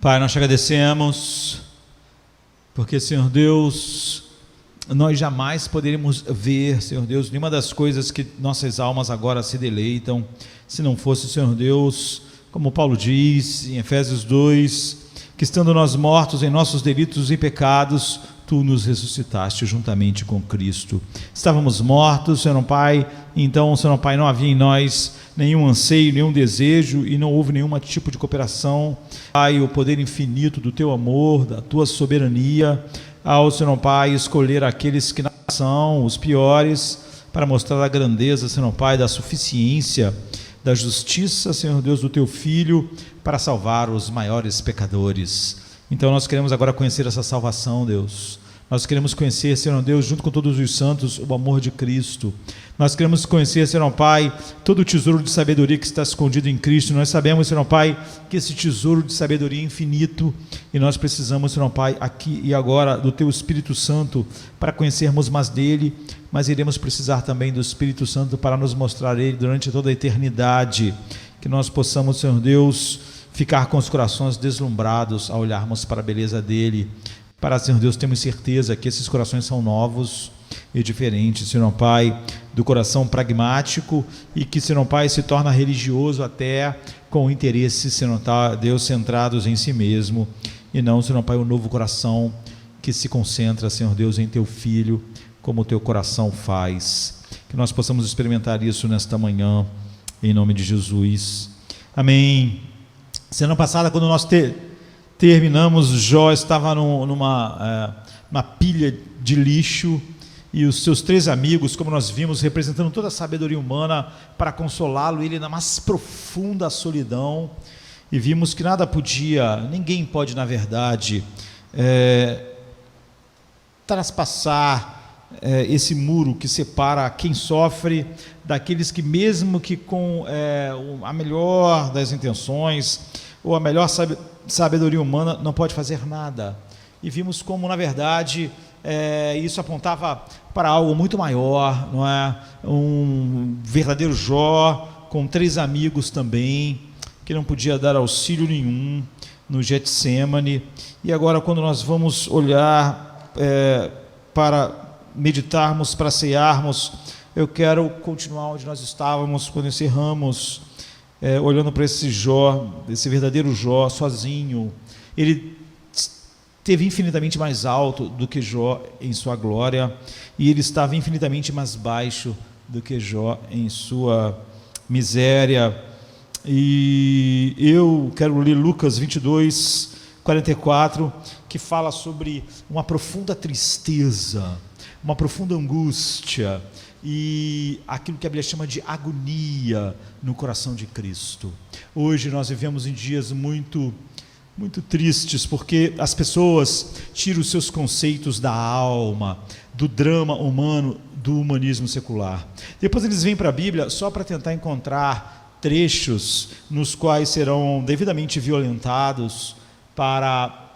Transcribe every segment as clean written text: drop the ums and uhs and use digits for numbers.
Pai, nós te agradecemos, porque, Senhor Deus, nós jamais poderíamos ver, Senhor Deus, nenhuma das coisas que nossas almas agora se deleitam, se não fosse, Senhor Deus, como Paulo diz em Efésios 2, que estando nós mortos em nossos delitos e pecados, Tu nos ressuscitaste juntamente com Cristo. Estávamos mortos, Senhor Pai, então, Senhor Pai, não havia em nós nenhum anseio, nenhum desejo, e não houve nenhum tipo de cooperação. Pai, o poder infinito do Teu amor, da Tua soberania, ao, Senhor Pai, escolher aqueles que não são os piores, para mostrar a grandeza, Senhor Pai, da suficiência, da justiça, Senhor Deus, do Teu Filho, para salvar os maiores pecadores. Então nós queremos agora conhecer essa salvação, Deus. Nós queremos conhecer, Senhor Deus, junto com todos os santos, o amor de Cristo. Nós queremos conhecer, Senhor Pai, todo o tesouro de sabedoria que está escondido em Cristo. Nós sabemos, Senhor Pai, que esse tesouro de sabedoria é infinito, e nós precisamos, Senhor Pai, aqui e agora do Teu Espírito Santo para conhecermos mais dele, mas iremos precisar também do Espírito Santo para nos mostrar ele durante toda a eternidade. Que nós possamos, Senhor Deus, ficar com os corações deslumbrados ao olharmos para a beleza dele. Para, Senhor Deus, temos certeza que esses corações são novos e diferentes, Senhor Pai, do coração pragmático, e que, Senhor Pai, se torna religioso até com interesses, Senhor Deus, centrados em si mesmo, e não, Senhor Pai, o novo coração que se concentra, Senhor Deus, em Teu Filho, como o Teu coração faz. Que nós possamos experimentar isso nesta manhã, em nome de Jesus. Amém. Semana passada, quando nós terminamos, Jó estava numa pilha de lixo, e os seus 3 amigos, como nós vimos, representando toda a sabedoria humana para consolá-lo, ele na mais profunda solidão, e vimos que ninguém pode, na verdade, traspassar esse muro que separa quem sofre daqueles que, mesmo que com a melhor das intenções ou a melhor sabedoria humana, não pode fazer nada. E vimos como, na verdade, isso apontava para algo muito maior, não é? Um verdadeiro Jó com 3 amigos também, que não podia dar auxílio nenhum no Getsêmani. E agora, quando nós vamos olhar para meditarmos, para cearmos, eu quero continuar onde nós estávamos quando encerramos, olhando para esse Jó, esse verdadeiro Jó, sozinho. Ele esteve infinitamente mais alto do que Jó em sua glória, e ele estava infinitamente mais baixo do que Jó em sua miséria. E eu quero ler Lucas 22, 44, que fala sobre uma profunda tristeza, uma profunda angústia, e aquilo que a Bíblia chama de agonia no coração de Cristo. Hoje nós vivemos em dias muito tristes, porque as pessoas tiram os seus conceitos da alma, do drama humano, do humanismo secular. Depois eles vêm para a Bíblia só para tentar encontrar trechos nos quais serão devidamente violentados para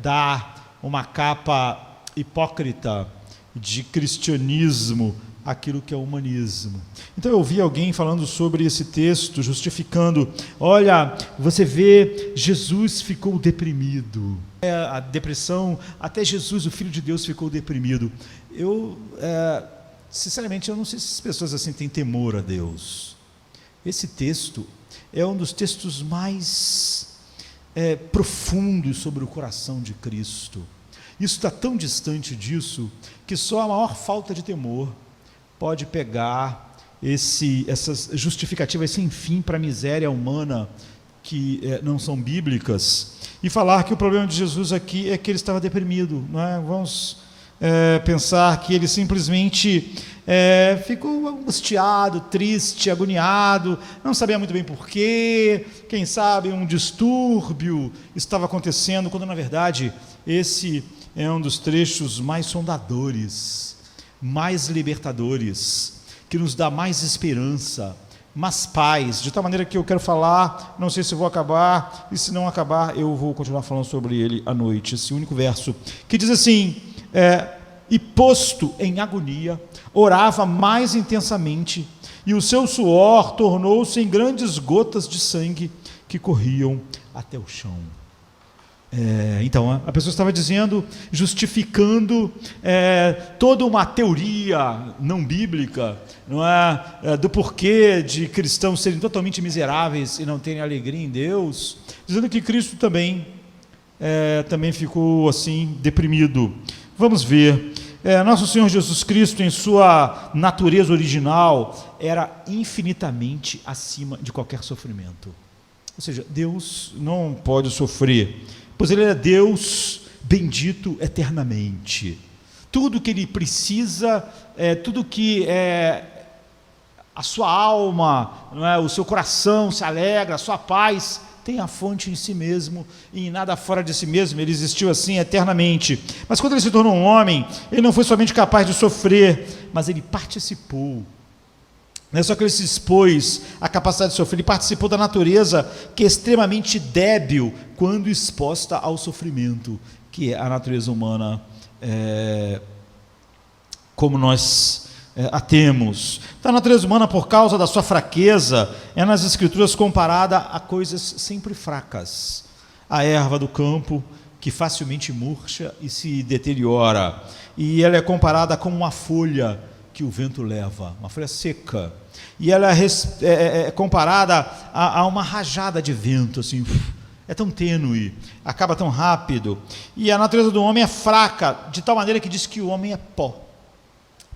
dar uma capa hipócrita de cristianismo aquilo que é humanismo. Então eu ouvi alguém falando sobre esse texto, justificando: olha, você vê, Jesus ficou deprimido. A depressão, até Jesus, o Filho de Deus, ficou deprimido. Sinceramente, eu não sei se as pessoas assim têm temor a Deus. Esse texto é um dos textos mais profundos sobre o coração de Cristo. Isso está tão distante disso, que só a maior falta de temor pode pegar essas justificativas sem fim para a miséria humana, que não são bíblicas, e falar que o problema de Jesus aqui é que ele estava deprimido, não é? Vamos pensar que ele simplesmente ficou angustiado, triste, agoniado, não sabia muito bem porquê, quem sabe um distúrbio estava acontecendo, quando na verdade esse é um dos trechos mais sondadores, mais libertadores, que nos dá mais esperança, mais paz, de tal maneira que eu quero falar, não sei se vou acabar, e se não acabar, eu vou continuar falando sobre ele à noite. Esse único verso, que diz assim: e posto em agonia, orava mais intensamente, e o seu suor tornou-se em grandes gotas de sangue que corriam até o chão. Então, a pessoa estava dizendo, justificando toda uma teoria não bíblica, não é, do porquê de cristãos serem totalmente miseráveis e não terem alegria em Deus, dizendo que Cristo também ficou assim deprimido. Vamos ver. Nosso Senhor Jesus Cristo, em sua natureza original, era infinitamente acima de qualquer sofrimento. Ou seja, Deus não pode sofrer, pois Ele é Deus bendito eternamente. Tudo que Ele precisa, tudo que a sua alma, não é, o seu coração se alegra, a sua paz, tem a fonte em si mesmo e em nada fora de si mesmo. Ele existiu assim eternamente. Mas quando Ele se tornou um homem, Ele não foi somente capaz de sofrer, mas Ele participou. Não é só que Ele se expôs à capacidade de sofrer, Ele participou da natureza que é extremamente débil quando exposta ao sofrimento, que é a natureza humana, como nós a temos. Então, a natureza humana, por causa da sua fraqueza, é nas Escrituras comparada a coisas sempre fracas. A erva do campo, que facilmente murcha e se deteriora. E ela é comparada como uma folha que o vento leva, uma folha seca. E ela é comparada a uma rajada de vento, assim, é tão tênue, acaba tão rápido. E a natureza do homem é fraca, de tal maneira que diz que o homem é pó.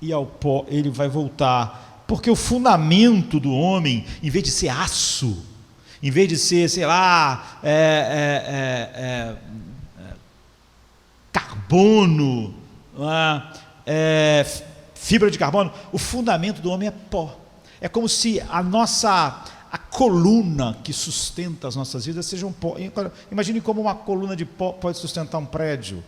E ao pó ele vai voltar, porque o fundamento do homem, em vez de ser aço, em vez de ser, sei lá, carbono, fibra de carbono, o fundamento do homem é pó. É como se a coluna que sustenta as nossas vidas seja um pó. Imagine como uma coluna de pó pode sustentar um prédio.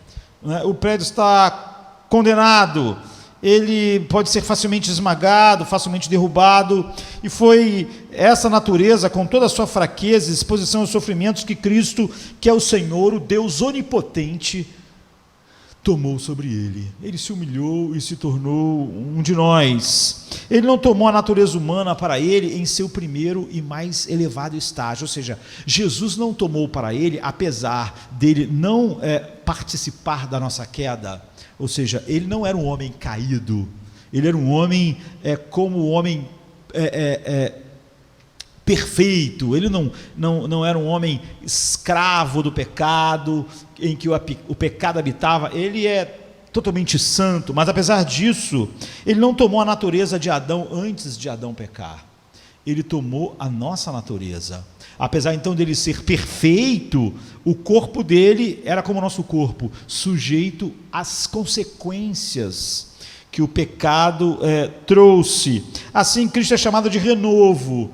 O prédio está condenado, ele pode ser facilmente esmagado, facilmente derrubado, e foi essa natureza, com toda a sua fraqueza, exposição aos sofrimentos, que Cristo, que é o Senhor, o Deus onipotente, tomou sobre ele. Ele se humilhou e se tornou um de nós. Ele não tomou a natureza humana para ele em seu primeiro e mais elevado estágio, ou seja, Jesus não tomou para ele, apesar dele não participar da nossa queda, ou seja, ele não era um homem caído, ele era um homem como o homem perfeito. Ele não era um homem escravo do pecado, em que o pecado habitava. Ele é totalmente santo, mas apesar disso, ele não tomou a natureza de Adão antes de Adão pecar. Ele tomou a nossa natureza. Apesar então dele ser perfeito, o corpo dele era como o nosso corpo, sujeito às consequências que o pecado trouxe. Assim, Cristo é chamado de renovo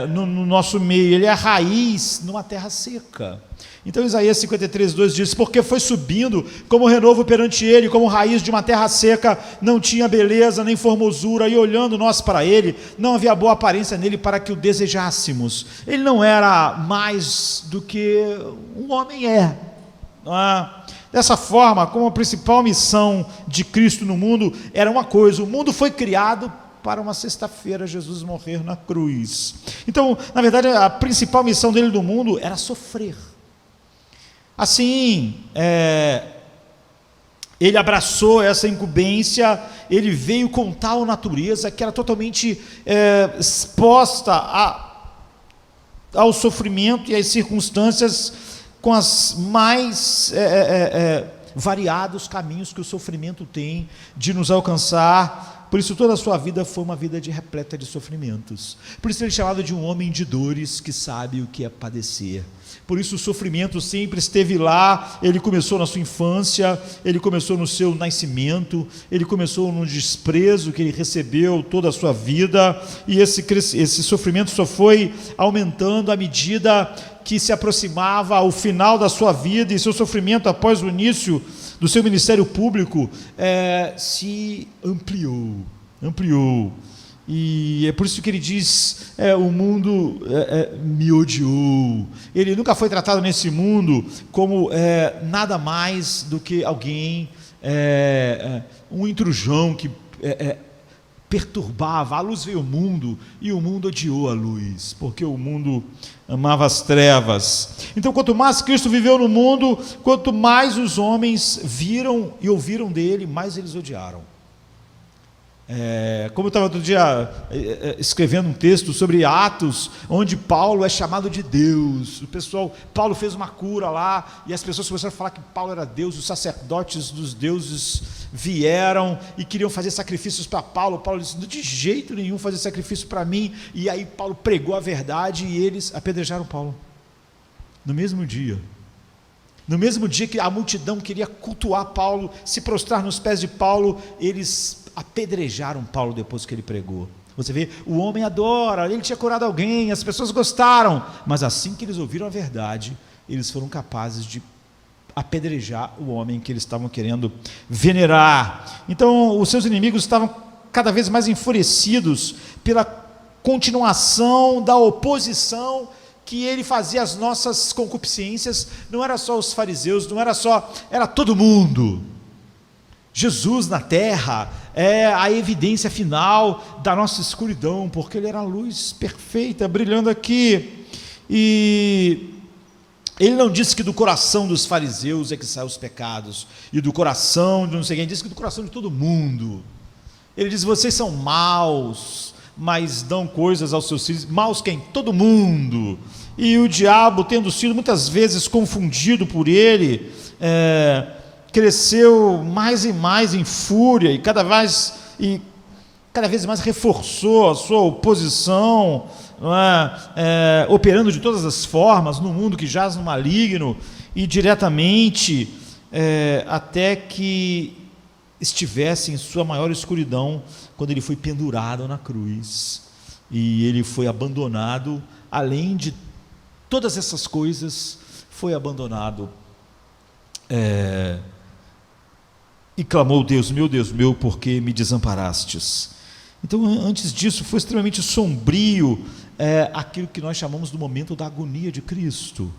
no nosso meio. Ele é a raiz numa terra seca. Então Isaías 53:2 diz: porque foi subindo como renovo perante ele, como raiz de uma terra seca, não tinha beleza nem formosura, e olhando nós para ele, não havia boa aparência nele para que o desejássemos. Ele não era mais do que um homem não é? Dessa forma, como a principal missão de Cristo no mundo era uma coisa: o mundo foi criado para uma sexta-feira Jesus morrer na cruz. Então, na verdade, a principal missão dele no mundo era sofrer. Assim, ele abraçou essa incumbência, ele veio com tal natureza que era totalmente exposta ao sofrimento e às circunstâncias, com as mais variados caminhos que o sofrimento tem de nos alcançar. Por isso toda a sua vida foi uma vida repleta de sofrimentos. Por isso ele é chamado de um homem de dores, que sabe o que é padecer. Por isso o sofrimento sempre esteve lá. Ele começou na sua infância, ele começou no seu nascimento, ele começou no desprezo que ele recebeu toda a sua vida, e esse sofrimento só foi aumentando à medida que se aproximava ao final da sua vida, e seu sofrimento após o início do seu ministério público se ampliou. E é por isso que ele diz: o mundo me odiou. Ele nunca foi tratado nesse mundo como nada mais do que alguém, um intrusão que perturbava. A luz veio ao mundo e o mundo odiou a luz, porque o mundo amava as trevas. Então, quanto mais Cristo viveu no mundo, quanto mais os homens viram e ouviram dele, mais eles odiaram. Como eu estava outro dia escrevendo um texto sobre Atos, onde Paulo é chamado de Deus. Paulo fez uma cura lá, e as pessoas começaram a falar que Paulo era Deus. Os sacerdotes dos deuses vieram e queriam fazer sacrifícios para Paulo. Paulo disse: de jeito nenhum fazer sacrifício para mim. E aí Paulo pregou a verdade e eles apedrejaram Paulo. No mesmo dia que a multidão queria cultuar Paulo, se prostrar nos pés de Paulo, eles apedrejaram Paulo depois que ele pregou. Você vê, o homem adora, ele tinha curado alguém, as pessoas gostaram, mas assim que eles ouviram a verdade, eles foram capazes de apedrejar o homem que eles estavam querendo venerar. Então os seus inimigos estavam cada vez mais enfurecidos pela continuação da oposição que ele fazia às nossas concupiscências. Não era só os fariseus, era todo mundo. Jesus na terra é a evidência final da nossa escuridão, porque ele era a luz perfeita, brilhando aqui. E ele não disse que do coração dos fariseus é que saem os pecados, e do coração de não sei quem, ele disse que do coração de todo mundo. Ele diz: vocês são maus, mas dão coisas aos seus filhos. Maus quem? Todo mundo. E o diabo, tendo sido muitas vezes confundido por ele, cresceu mais e mais em fúria, e cada vez mais reforçou a sua oposição, operando de todas as formas no mundo que jaz no maligno, e diretamente até que estivesse em sua maior escuridão, quando ele foi pendurado na cruz, e ele foi abandonado. Além de todas essas coisas, foi abandonado, e clamou: Deus meu, por que me desamparastes? Então, antes disso, foi extremamente sombrio, aquilo que nós chamamos do momento da agonia de Cristo.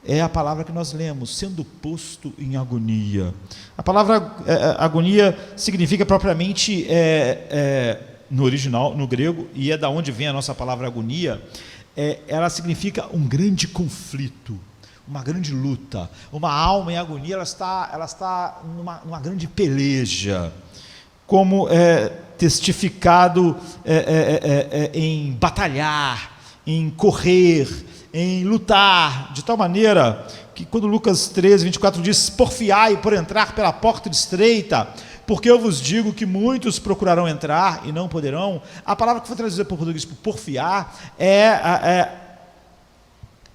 É a palavra que nós lemos: sendo posto em agonia. A palavra agonia significa propriamente, no original, no grego, e é da onde vem a nossa palavra agonia, ela significa um grande conflito, uma grande luta. Uma alma em agonia, ela está numa grande peleja, como testificado em batalhar, em correr, em lutar, de tal maneira que quando Lucas 13, 24 diz: porfiai por entrar pela porta estreita, porque eu vos digo que muitos procurarão entrar e não poderão. A palavra que foi traduzida para o português por porfiar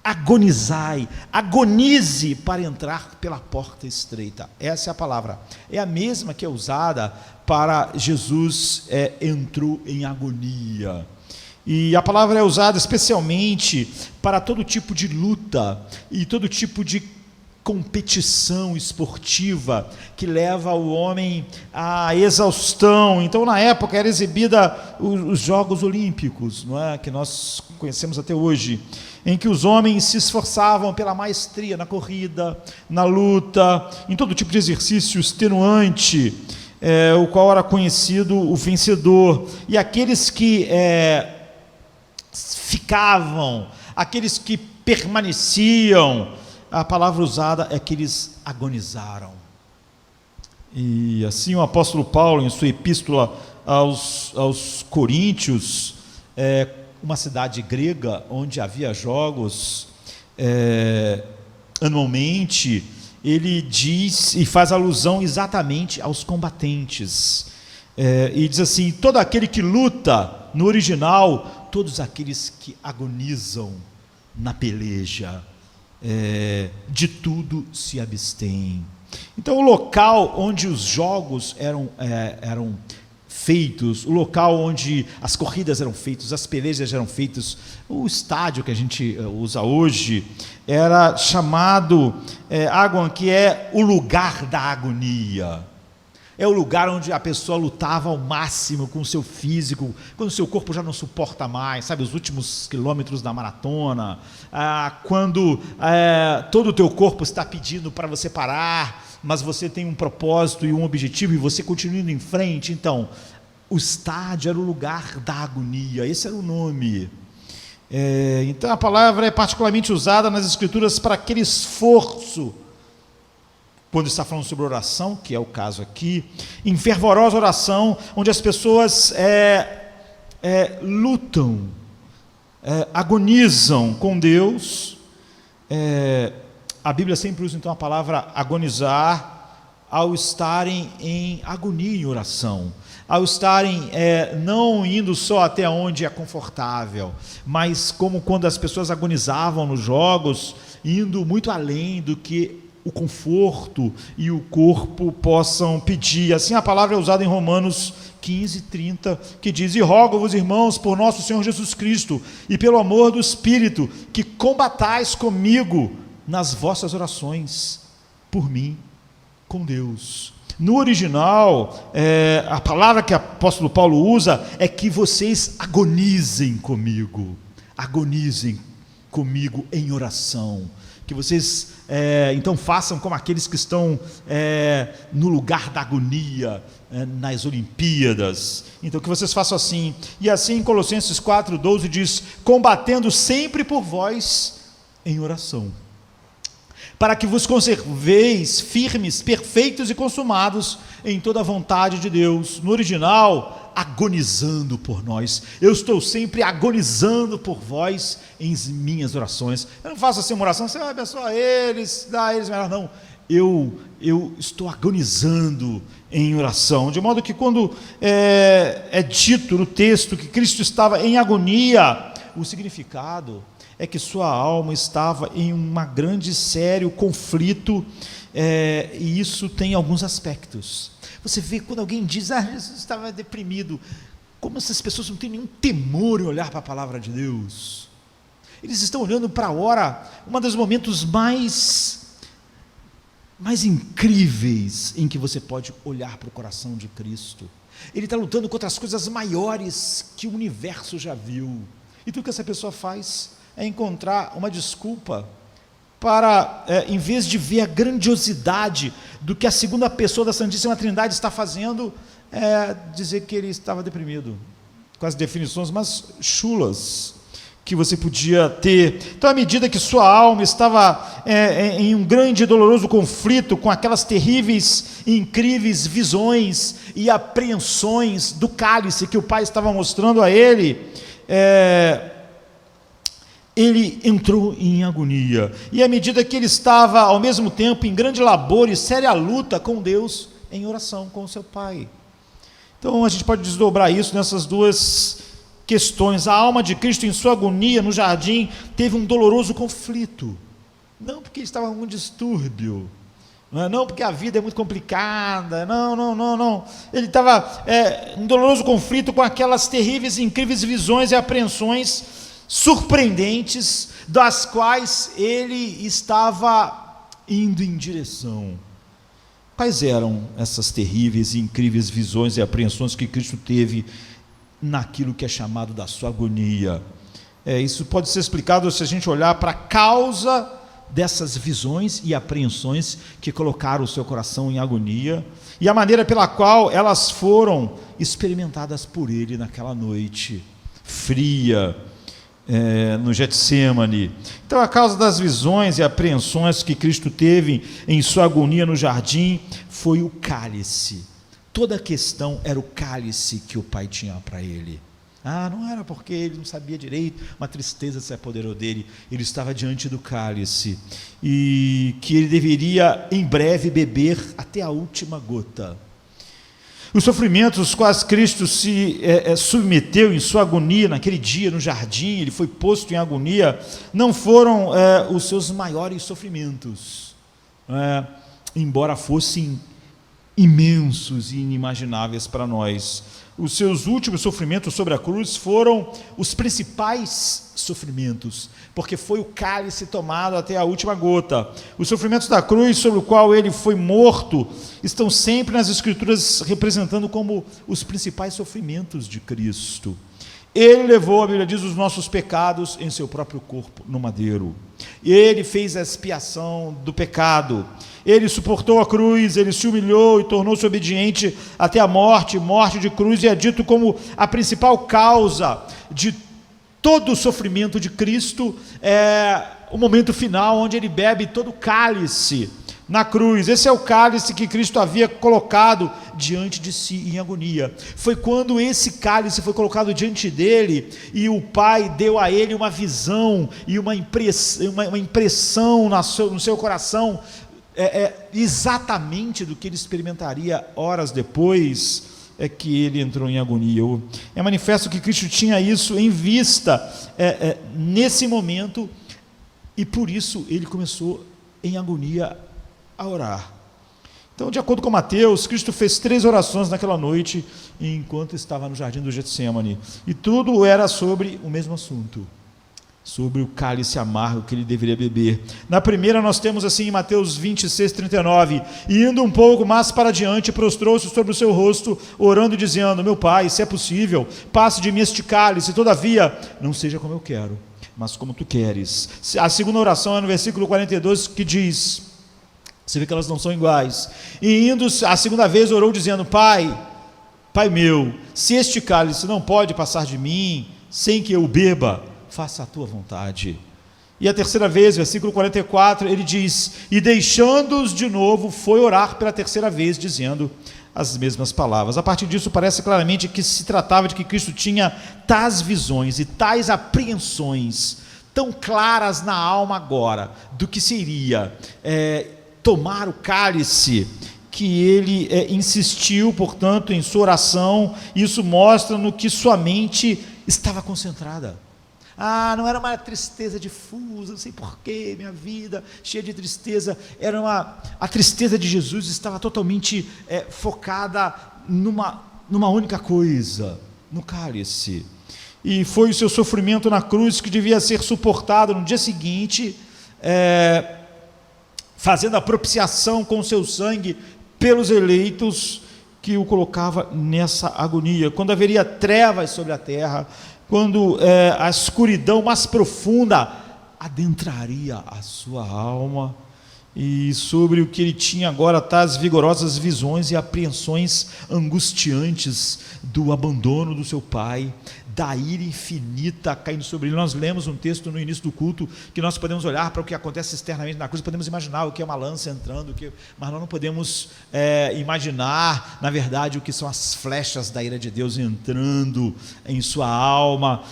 agonizai, agonize para entrar pela porta estreita. Essa é a palavra, é a mesma que é usada para Jesus entrou em agonia. E a palavra é usada especialmente para todo tipo de luta e todo tipo de competição esportiva que leva o homem à exaustão. Então, na época, era exibida os Jogos Olímpicos, não é? Que nós conhecemos até hoje, em que os homens se esforçavam pela maestria na corrida, na luta, em todo tipo de exercício extenuante, o qual era conhecido o vencedor. E aqueles que ficavam, aqueles que permaneciam, a palavra usada é que eles agonizaram. E assim o apóstolo Paulo, em sua epístola aos Coríntios, uma cidade grega onde havia jogos anualmente, ele diz e faz alusão exatamente aos combatentes, e diz assim: todo aquele que luta, no original, todos aqueles que agonizam na peleja, de tudo se abstêm. Então, o local onde os jogos eram feitos, o local onde as corridas eram feitas, as pelejas eram feitas, o estádio que a gente usa hoje, era chamado Agon, que é o lugar da agonia. É o lugar onde a pessoa lutava ao máximo com o seu físico, quando o seu corpo já não suporta mais, sabe, os últimos quilômetros da maratona, quando todo o teu corpo está pedindo para você parar, mas você tem um propósito e um objetivo e você continua indo em frente. Então, o estádio era o lugar da agonia, esse era o nome. Então a palavra é particularmente usada nas Escrituras para aquele esforço, quando está falando sobre oração, que é o caso aqui, em fervorosa oração, onde as pessoas lutam, agonizam com Deus. A Bíblia sempre usa então a palavra agonizar ao estarem em agonia em oração, ao estarem não indo só até onde é confortável, mas como quando as pessoas agonizavam nos jogos, indo muito além do que o conforto e o corpo possam pedir. Assim a palavra é usada em Romanos 15:30, que diz: e rogo-vos, irmãos, por nosso Senhor Jesus Cristo e pelo amor do Espírito, que combatais comigo nas vossas orações por mim com Deus. No original, a palavra que o apóstolo Paulo usa é que vocês agonizem comigo em oração, que vocês então façam como aqueles que estão no lugar da agonia, nas Olimpíadas. Então que vocês façam assim. E assim em Colossenses 4:12 diz: combatendo sempre por vós em oração, para que vos conserveis firmes, perfeitos e consumados em toda a vontade de Deus. No original, agonizando por nós. Eu estou sempre agonizando por vós em minhas orações. Eu não faço assim uma oração, você vai abençoar eles, dá a eles melhor, não. Eu estou agonizando em oração, de modo que quando é dito no texto que Cristo estava em agonia, o significado é que sua alma estava em um grande, sério conflito, e isso tem alguns aspectos. Você vê quando alguém diz: Jesus estava deprimido, como essas pessoas não têm nenhum temor em olhar para a palavra de Deus. Eles estão olhando para a hora, um dos momentos mais incríveis em que você pode olhar para o coração de Cristo. Ele está lutando contra as coisas maiores que o universo já viu, e tudo que essa pessoa faz é encontrar uma desculpa para, em vez de ver a grandiosidade do que a segunda pessoa da Santíssima Trindade está fazendo, dizer que ele estava deprimido, com as definições mais chulas que você podia ter. Então, à medida que sua alma estava em um grande e doloroso conflito com aquelas terríveis e incríveis visões e apreensões do cálice que o Pai estava mostrando a ele, ele entrou em agonia. E à medida que ele estava, ao mesmo tempo, em grande labor e séria luta com Deus, em oração com o seu Pai. Então, a gente pode desdobrar isso nessas duas questões. A alma de Cristo, em sua agonia no jardim, teve um doloroso conflito. Não porque ele estava com um distúrbio, não porque a vida é muito complicada, não. Ele estava em um doloroso conflito com aquelas terríveis e incríveis visões e apreensões surpreendentes, das quais ele estava indo em direção. Quais eram essas terríveis e incríveis visões e apreensões que Cristo teve naquilo que é chamado da sua agonia? Isso pode ser explicado se a gente olhar para a causa dessas visões e apreensões que colocaram o seu coração em agonia, e a maneira pela qual elas foram experimentadas por ele naquela noite fria, no Getsêmani. Então, a causa das visões e apreensões que Cristo teve em sua agonia no jardim foi o cálice. Toda a questão era o cálice que o Pai tinha para ele. Não era porque ele não sabia direito, uma tristeza se apoderou dele. Ele estava diante do cálice, e que ele deveria em breve beber até a última gota. Os sofrimentos aos quais Cristo se submeteu em sua agonia naquele dia no jardim, ele foi posto em agonia, não foram os seus maiores sofrimentos, embora fossem imensos e inimagináveis para nós. Os seus últimos sofrimentos sobre a cruz foram os principais sofrimentos, porque foi o cálice tomado até a última gota. Os sofrimentos da cruz, sobre o qual ele foi morto, estão sempre nas Escrituras representando como os principais sofrimentos de Cristo. Ele levou, a Bíblia diz, os nossos pecados em seu próprio corpo no madeiro. Ele fez a expiação do pecado. Ele suportou a cruz, ele se humilhou e tornou-se obediente até a morte, morte de cruz, e é dito como a principal causa de todo o sofrimento de Cristo, o momento final, onde ele bebe todo o cálice na cruz. Esse é o cálice que Cristo havia colocado diante de si em agonia. Foi quando esse cálice foi colocado diante dele e o Pai deu a ele uma visão e uma impressão no seu coração, exatamente do que ele experimentaria horas depois, que ele entrou em agonia. É manifesto que Cristo tinha isso em vista nesse momento, e por isso ele começou em agonia a orar. Então, de acordo com Mateus, Cristo fez 3 orações naquela noite, enquanto estava no jardim do Getsêmani, e tudo era sobre o mesmo assunto, sobre o cálice amargo que ele deveria beber. Na primeira nós temos assim em Mateus 26:39, e indo um pouco mais para diante, prostrou-se sobre o seu rosto, orando e dizendo: meu Pai, se é possível, passe de mim este cálice, todavia, não seja como eu quero, mas como tu queres. A segunda oração é no versículo 42, que diz, você vê que elas não são iguais, e indo a segunda vez orou dizendo: Pai meu, se este cálice não pode passar de mim, sem que eu o beba, faça a tua vontade. E a terceira vez, versículo 44, ele diz: e deixando-os de novo, foi orar pela terceira vez, dizendo as mesmas palavras. A partir disso parece claramente que se tratava de que Cristo tinha tais visões e tais apreensões tão claras na alma agora, do que seria tomar o cálice, que ele insistiu, portanto, em sua oração. Isso mostra no que sua mente estava concentrada. Não era uma tristeza difusa, não sei porquê, minha vida cheia de tristeza, a tristeza de Jesus estava totalmente focada numa única coisa, no cálice. E foi o seu sofrimento na cruz que devia ser suportado no dia seguinte, fazendo a propiciação com o seu sangue pelos eleitos, que o colocava nessa agonia. Quando haveria trevas sobre a terra, quando a escuridão mais profunda adentraria a sua alma, e sobre o que ele tinha agora tais vigorosas visões e apreensões angustiantes do abandono do seu pai, da ira infinita caindo sobre ele. Nós lemos um texto no início do culto, que nós podemos olhar para o que acontece externamente na cruz, podemos imaginar o que é uma lança entrando, mas nós não podemos imaginar, na verdade, o que são as flechas da ira de Deus entrando em sua alma.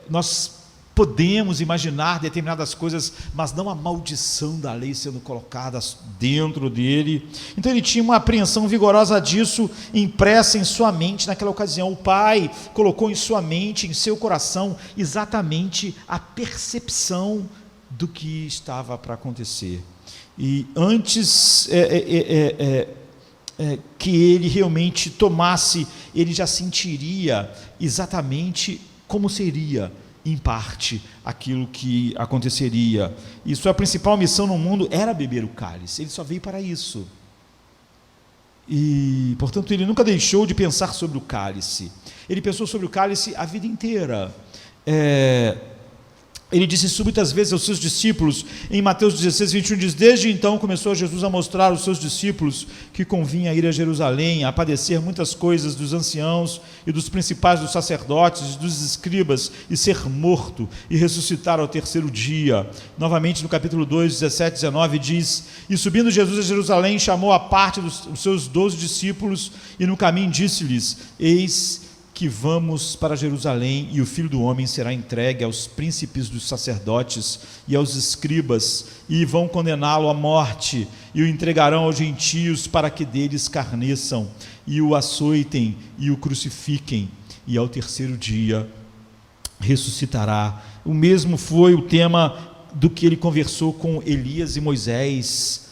Nós podemos imaginar determinadas coisas, mas não a maldição da lei sendo colocada dentro dele. Então ele tinha uma apreensão vigorosa disso, impressa em sua mente naquela ocasião. O Pai colocou em sua mente, em seu coração, exatamente a percepção do que estava para acontecer. E antes que ele realmente tomasse, ele já sentiria exatamente como seria, em parte, aquilo que aconteceria. E sua principal missão no mundo era beber o cálice. Ele só veio para isso. E, portanto, ele nunca deixou de pensar sobre o cálice. Ele pensou sobre o cálice a vida inteira. Ele disse isso muitas vezes aos seus discípulos. Em Mateus 16:21 diz: desde então começou Jesus a mostrar aos seus discípulos que convinha ir a Jerusalém, a padecer muitas coisas dos anciãos e dos principais dos sacerdotes e dos escribas, e ser morto e ressuscitar ao terceiro dia. Novamente no capítulo 2, 17, 19 diz: e subindo Jesus a Jerusalém, chamou a parte dos seus 12 discípulos, e no caminho disse-lhes: eis que vamos para Jerusalém, e o Filho do Homem será entregue aos príncipes dos sacerdotes e aos escribas, e vão condená-lo à morte, e o entregarão aos gentios para que dele escarneçam, e o açoitem e o crucifiquem, e ao terceiro dia ressuscitará. O mesmo foi o tema do que ele conversou com Elias e Moisés,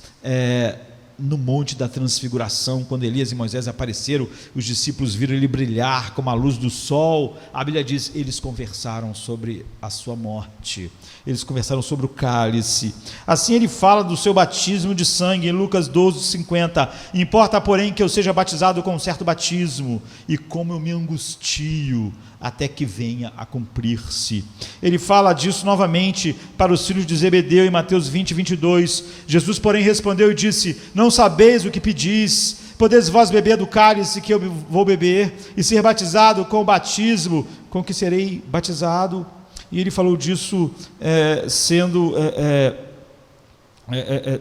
no Monte da Transfiguração. Quando Elias e Moisés apareceram, os discípulos viram ele brilhar como a luz do sol. A Bíblia diz: eles conversaram sobre a sua morte, eles conversaram sobre o cálice. Assim ele fala do seu batismo de sangue em Lucas 12:50. Importa, porém, que eu seja batizado com um certo batismo, e como eu me angustio até que venha a cumprir-se. Ele fala disso novamente para os filhos de Zebedeu em Mateus 20, 22. Jesus, porém, respondeu e disse: não sabeis o que pedis. Podeis vós beber do cálice que eu vou beber e ser batizado com o batismo com que serei batizado? E ele falou disso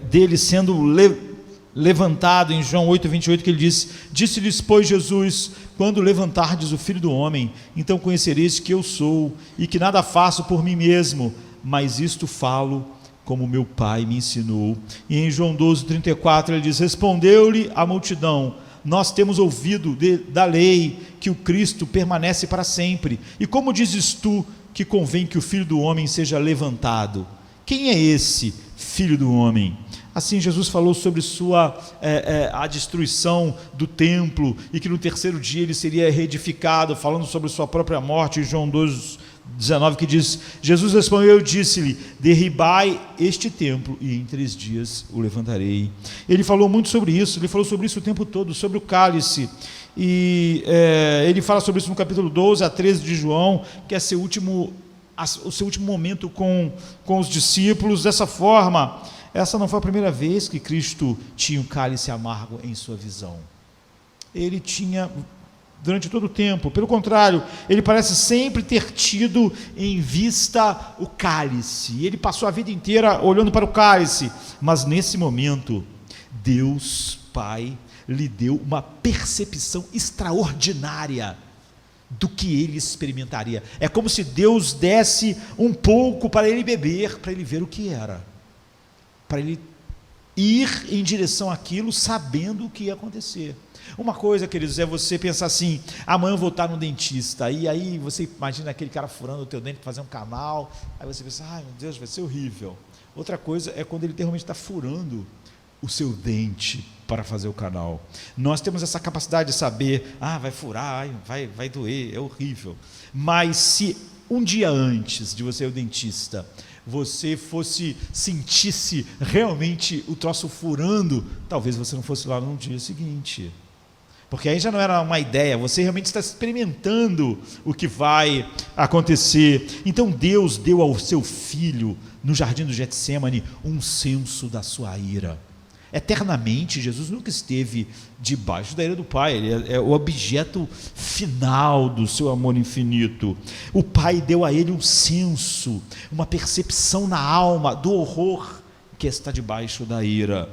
dele sendo levantado em João 8, 28, que ele diz: disse-lhes, pois, Jesus: quando levantardes o Filho do Homem, então conhecereis que eu sou, e que nada faço por mim mesmo, mas isto falo como meu Pai me ensinou. E em João 12, 34, ele diz: respondeu-lhe a multidão: nós temos ouvido da lei que o Cristo permanece para sempre, e como dizes tu que convém que o Filho do Homem seja levantado? Quem é esse Filho do Homem? Assim Jesus falou sobre a destruição do templo, e que no terceiro dia ele seria reedificado, falando sobre sua própria morte, em João 12, 19, que diz: Jesus respondeu e disse-lhe: derribai este templo e em 3 dias o levantarei. Ele falou muito sobre isso, ele falou sobre isso o tempo todo, sobre o cálice, e ele fala sobre isso no capítulo 12 a 13 de João, que é o seu último momento com os discípulos. Dessa forma, essa não foi a primeira vez que Cristo tinha um cálice amargo em sua visão. Ele tinha durante todo o tempo, pelo contrário, ele parece sempre ter tido em vista o cálice. Ele passou a vida inteira olhando para o cálice, mas nesse momento, Deus Pai lhe deu uma percepção extraordinária do que ele experimentaria. É como se Deus desse um pouco para ele beber, para ele ver o que era, para ele ir em direção àquilo, sabendo o que ia acontecer. Uma coisa, queridos, é você pensar assim: amanhã eu vou estar no dentista, e aí você imagina aquele cara furando o teu dente para fazer um canal, aí você pensa: ai meu Deus, vai ser horrível. Outra coisa é quando ele realmente está furando o seu dente para fazer o canal. Nós temos essa capacidade de saber: vai furar, vai doer, é horrível. Mas se um dia antes de você ir ao dentista, você sentisse realmente o troço furando, talvez você não fosse lá no dia seguinte, porque aí já não era uma ideia, você realmente está experimentando o que vai acontecer. Então Deus deu ao seu Filho, no jardim do Getsêmani, um senso da sua ira. Eternamente, Jesus nunca esteve debaixo da ira do Pai, ele é o objeto final do seu amor infinito. O Pai deu a ele um senso, uma percepção na alma do horror que está debaixo da ira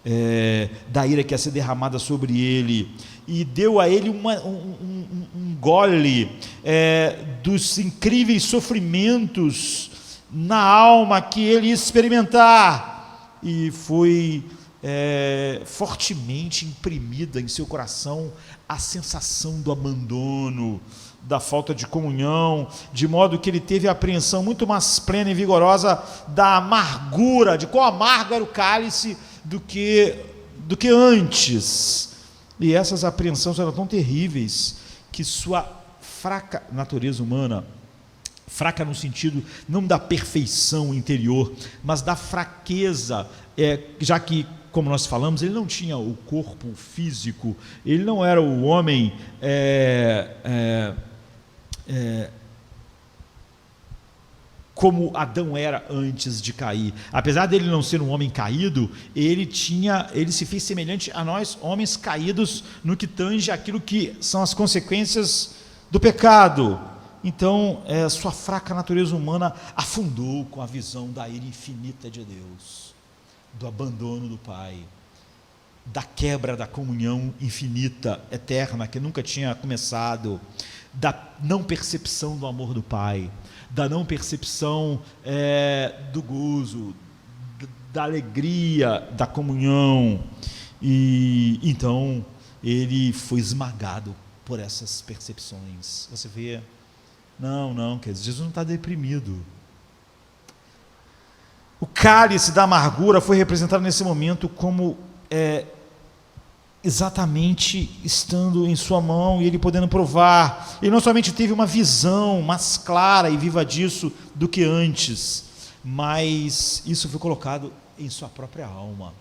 que ia ser derramada sobre ele, e deu a ele um gole dos incríveis sofrimentos na alma que ele ia experimentar, e foi fortemente imprimida em seu coração a sensação do abandono, da falta de comunhão, de modo que ele teve a apreensão muito mais plena e vigorosa da amargura, de quão amargo era o cálice do que antes. E essas apreensões eram tão terríveis que sua fraca natureza humana, fraca no sentido não da perfeição interior, mas da fraqueza, já que, como nós falamos, ele não tinha o corpo físico, ele não era o homem como Adão era antes de cair. Apesar dele não ser um homem caído, ele se fez semelhante a nós, homens caídos, no que tange aquilo que são as consequências do pecado. Então, sua fraca natureza humana afundou com a visão da ira infinita de Deus, do abandono do Pai, da quebra da comunhão infinita, eterna, que nunca tinha começado, da não percepção do amor do Pai, da não percepção do gozo, da alegria, da comunhão. E então ele foi esmagado por essas percepções. Você vê, não, quer dizer, Jesus não está deprimido. O cálice da amargura foi representado nesse momento como exatamente estando em sua mão e ele podendo provar. Ele não somente teve uma visão mais clara e viva disso do que antes, mas isso foi colocado em sua própria alma,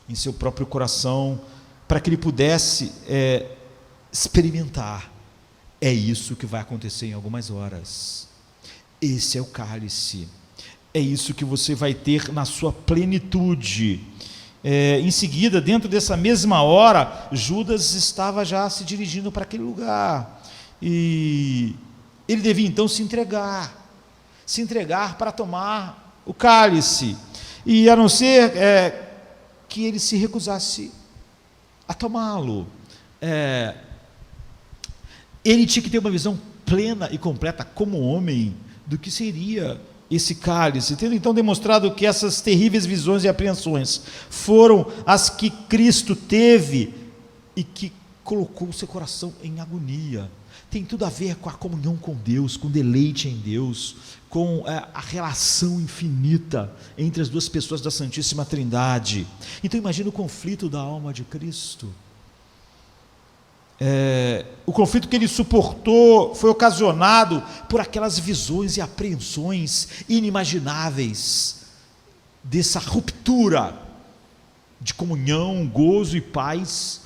em seu próprio coração, para que ele pudesse experimentar É isso que vai acontecer em algumas horas. Esse é o cálice. É isso que você vai ter na sua plenitude. Em seguida, dentro dessa mesma hora, Judas estava já se dirigindo para aquele lugar. E ele devia então se entregar para tomar o cálice. E a não ser que ele se recusasse a tomá-lo, ele tinha que ter uma visão plena e completa como homem do que seria esse cálice, tendo então demonstrado que essas terríveis visões e apreensões foram as que Cristo teve e que colocou o seu coração em agonia. Tem tudo a ver com a comunhão com Deus, com o deleite em Deus, com a relação infinita entre as duas pessoas da Santíssima Trindade. Então imagina o conflito da alma de Cristo. O conflito que ele suportou foi ocasionado por aquelas visões e apreensões inimagináveis, dessa ruptura de comunhão, gozo e paz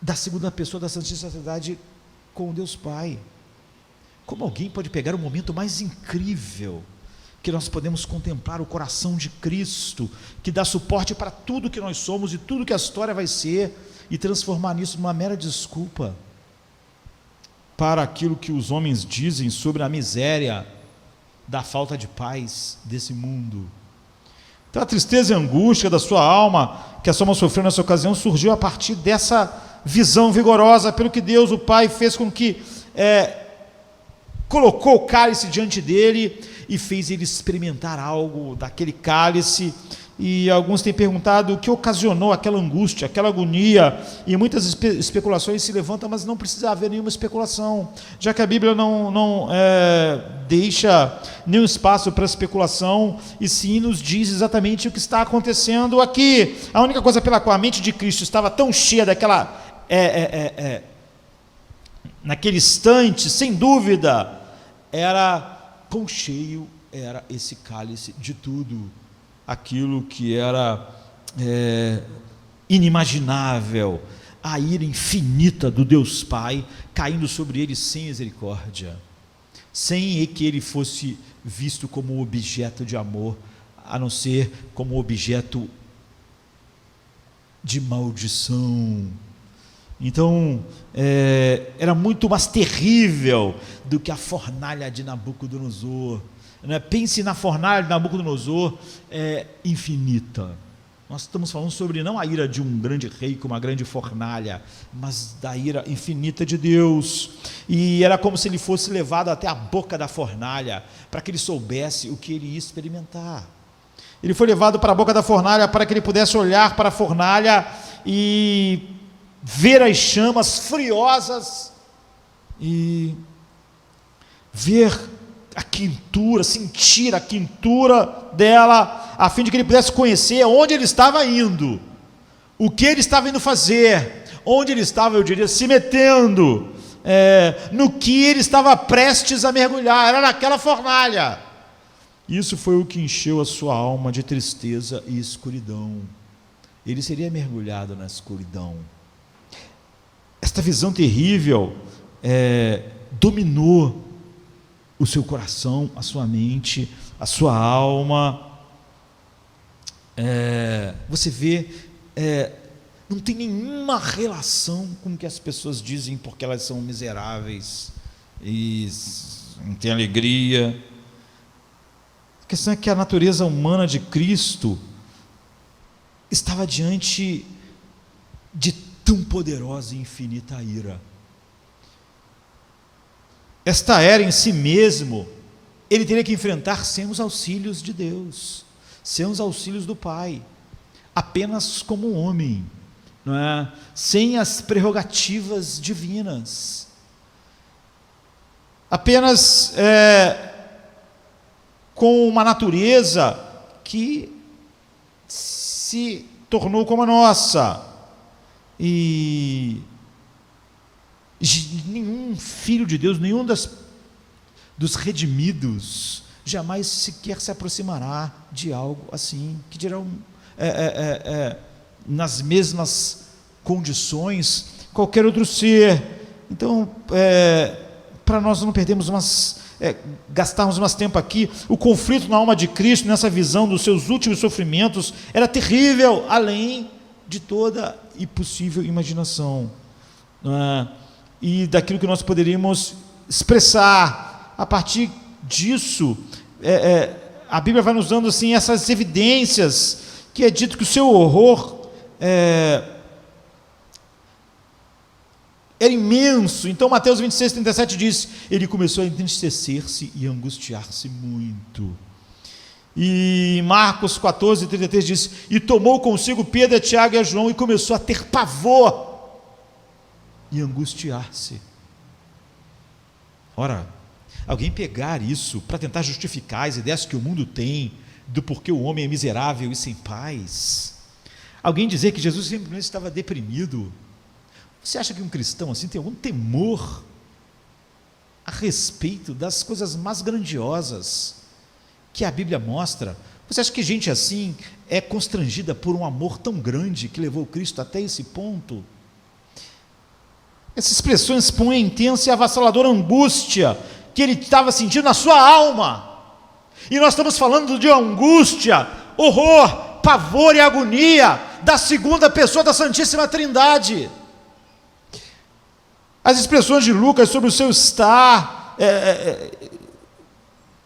da segunda pessoa da Santíssima Trindade com Deus Pai. Como alguém pode pegar o momento mais incrível que nós podemos contemplar, o coração de Cristo, que dá suporte para tudo que nós somos e tudo que a história vai ser, e transformar nisso numa mera desculpa para aquilo que os homens dizem sobre a miséria da falta de paz desse mundo? Então a tristeza e a angústia da sua alma, que a sua alma sofreu nessa ocasião, surgiu a partir dessa visão vigorosa, pelo que Deus, o Pai, fez com que colocou o cálice diante dele e fez ele experimentar algo daquele cálice. E alguns têm perguntado o que ocasionou aquela angústia, aquela agonia, e muitas especulações se levantam, mas não precisa haver nenhuma especulação, já que a Bíblia não deixa nenhum espaço para especulação, e sim nos diz exatamente o que está acontecendo aqui. A única coisa pela qual a mente de Cristo estava tão cheia daquela naquele instante, sem dúvida, era quão cheio era esse cálice de tudo aquilo que era inimaginável, a ira infinita do Deus Pai caindo sobre ele sem misericórdia, sem que ele fosse visto como objeto de amor, a não ser como objeto de maldição. Então, era muito mais terrível do que a fornalha de Nabucodonosor. Pense na fornalha de Nabucodonosor, infinita. Nós estamos falando sobre não a ira de um grande rei com uma grande fornalha, mas da ira infinita de Deus. E era como se ele fosse levado até a boca da fornalha, para que ele soubesse o que ele ia experimentar. Ele foi levado para a boca da fornalha para que ele pudesse olhar para a fornalha e ver as chamas furiosas e ver a quintura, sentir a quintura dela, a fim de que ele pudesse conhecer onde ele estava indo, o que ele estava indo fazer, onde ele estava, eu diria, se metendo, no que ele estava prestes a mergulhar, era naquela fornalha. Isso foi o que encheu a sua alma de tristeza e escuridão. Ele seria mergulhado na escuridão. Esta visão terrível dominou o seu coração, a sua mente, a sua alma. Você vê, não tem nenhuma relação com o que as pessoas dizem, porque elas são miseráveis e não têm alegria. A questão é que a natureza humana de Cristo estava diante de tão poderosa e infinita ira. Esta era em si mesmo, ele teria que enfrentar sem os auxílios de Deus, sem os auxílios do Pai, apenas como homem, não é? Sem as prerrogativas divinas, apenas com uma natureza que se tornou como a nossa. E nenhum filho de Deus, nenhum dos redimidos jamais sequer se aproximará de algo assim, que dirão nas mesmas condições qualquer outro ser. Então, para nós não perdermos gastarmos mais tempo aqui, o conflito na alma de Cristo, nessa visão dos seus últimos sofrimentos, era terrível, além de toda e possível imaginação, e daquilo que nós poderíamos expressar. A partir disso, a Bíblia vai nos dando assim, essas evidências, que é dito que o seu horror era imenso. Então Mateus 26, 37 diz: ele começou a entristecer-se e angustiar-se muito. E Marcos 14, 33 diz: e tomou consigo Pedro, Tiago e a João, e começou a ter pavor e angustiar-se. Ora, alguém pegar isso para tentar justificar as ideias que o mundo tem do porquê o homem é miserável e sem paz, alguém dizer que Jesus simplesmente estava deprimido, você acha que um cristão assim tem algum temor a respeito das coisas mais grandiosas que a Bíblia mostra? Você acha que gente assim é constrangida por um amor tão grande que levou Cristo até esse ponto? Essas expressões expõem a intensa e avassaladora angústia que ele estava sentindo na sua alma. E nós estamos falando de angústia, horror, pavor e agonia da segunda pessoa da Santíssima Trindade. As expressões de Lucas sobre o seu estar,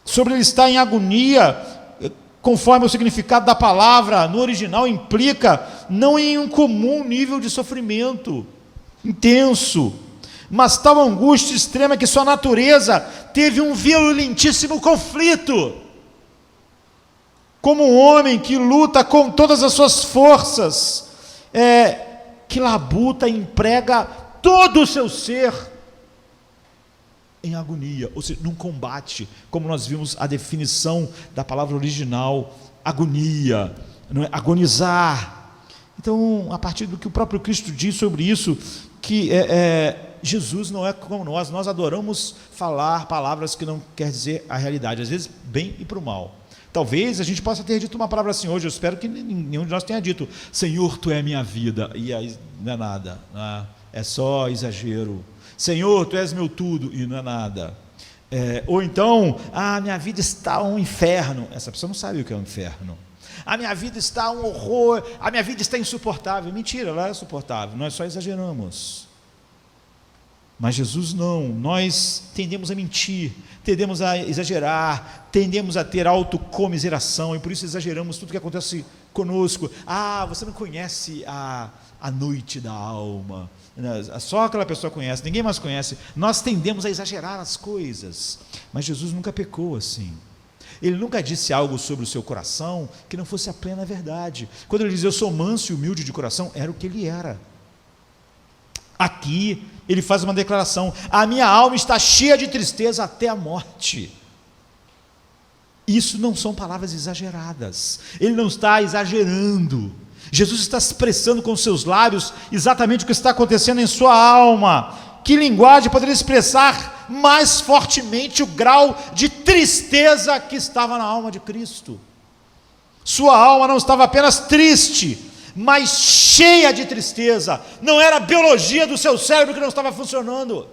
sobre ele estar em agonia, conforme o significado da palavra no original, implica não em um comum nível de sofrimento intenso, mas tal angústia extrema que sua natureza teve um violentíssimo conflito. Como um homem que luta com todas as suas forças, que labuta e emprega todo o seu ser em agonia, ou seja, num combate, como nós vimos a definição da palavra original, agonia, não é? Agonizar. Então, a partir do que o próprio Cristo diz sobre isso, que Jesus não é como nós adoramos falar palavras que não quer dizer a realidade, às vezes bem e para o mal. Talvez a gente possa ter dito uma palavra assim hoje, eu espero que nenhum de nós tenha dito: Senhor, Tu é minha vida, e aí não é nada, é só exagero. Senhor, Tu és meu tudo, e não é nada. Ou então, minha vida está um inferno. Essa pessoa não sabe o que é um inferno. A minha vida está um horror, a minha vida está insuportável. Mentira, ela é suportável, nós só exageramos. Mas Jesus não. Nós tendemos a mentir, tendemos a exagerar, tendemos a ter autocomiseração, e por isso exageramos tudo que acontece conosco. Você não conhece a noite da alma, só aquela pessoa conhece, ninguém mais conhece. Nós tendemos a exagerar as coisas, mas Jesus nunca pecou assim. Ele nunca disse algo sobre o seu coração que não fosse a plena verdade. Quando ele diz: eu sou manso e humilde de coração, era o que ele era. Aqui ele faz uma declaração: a minha alma está cheia de tristeza até a morte. Isso não são palavras exageradas, ele não está exagerando. Jesus está expressando com seus lábios exatamente o que está acontecendo em sua alma. Que linguagem poderia expressar mais fortemente o grau de tristeza que estava na alma de Cristo? Sua alma não estava apenas triste, mas cheia de tristeza. Não era a biologia do seu cérebro que não estava funcionando,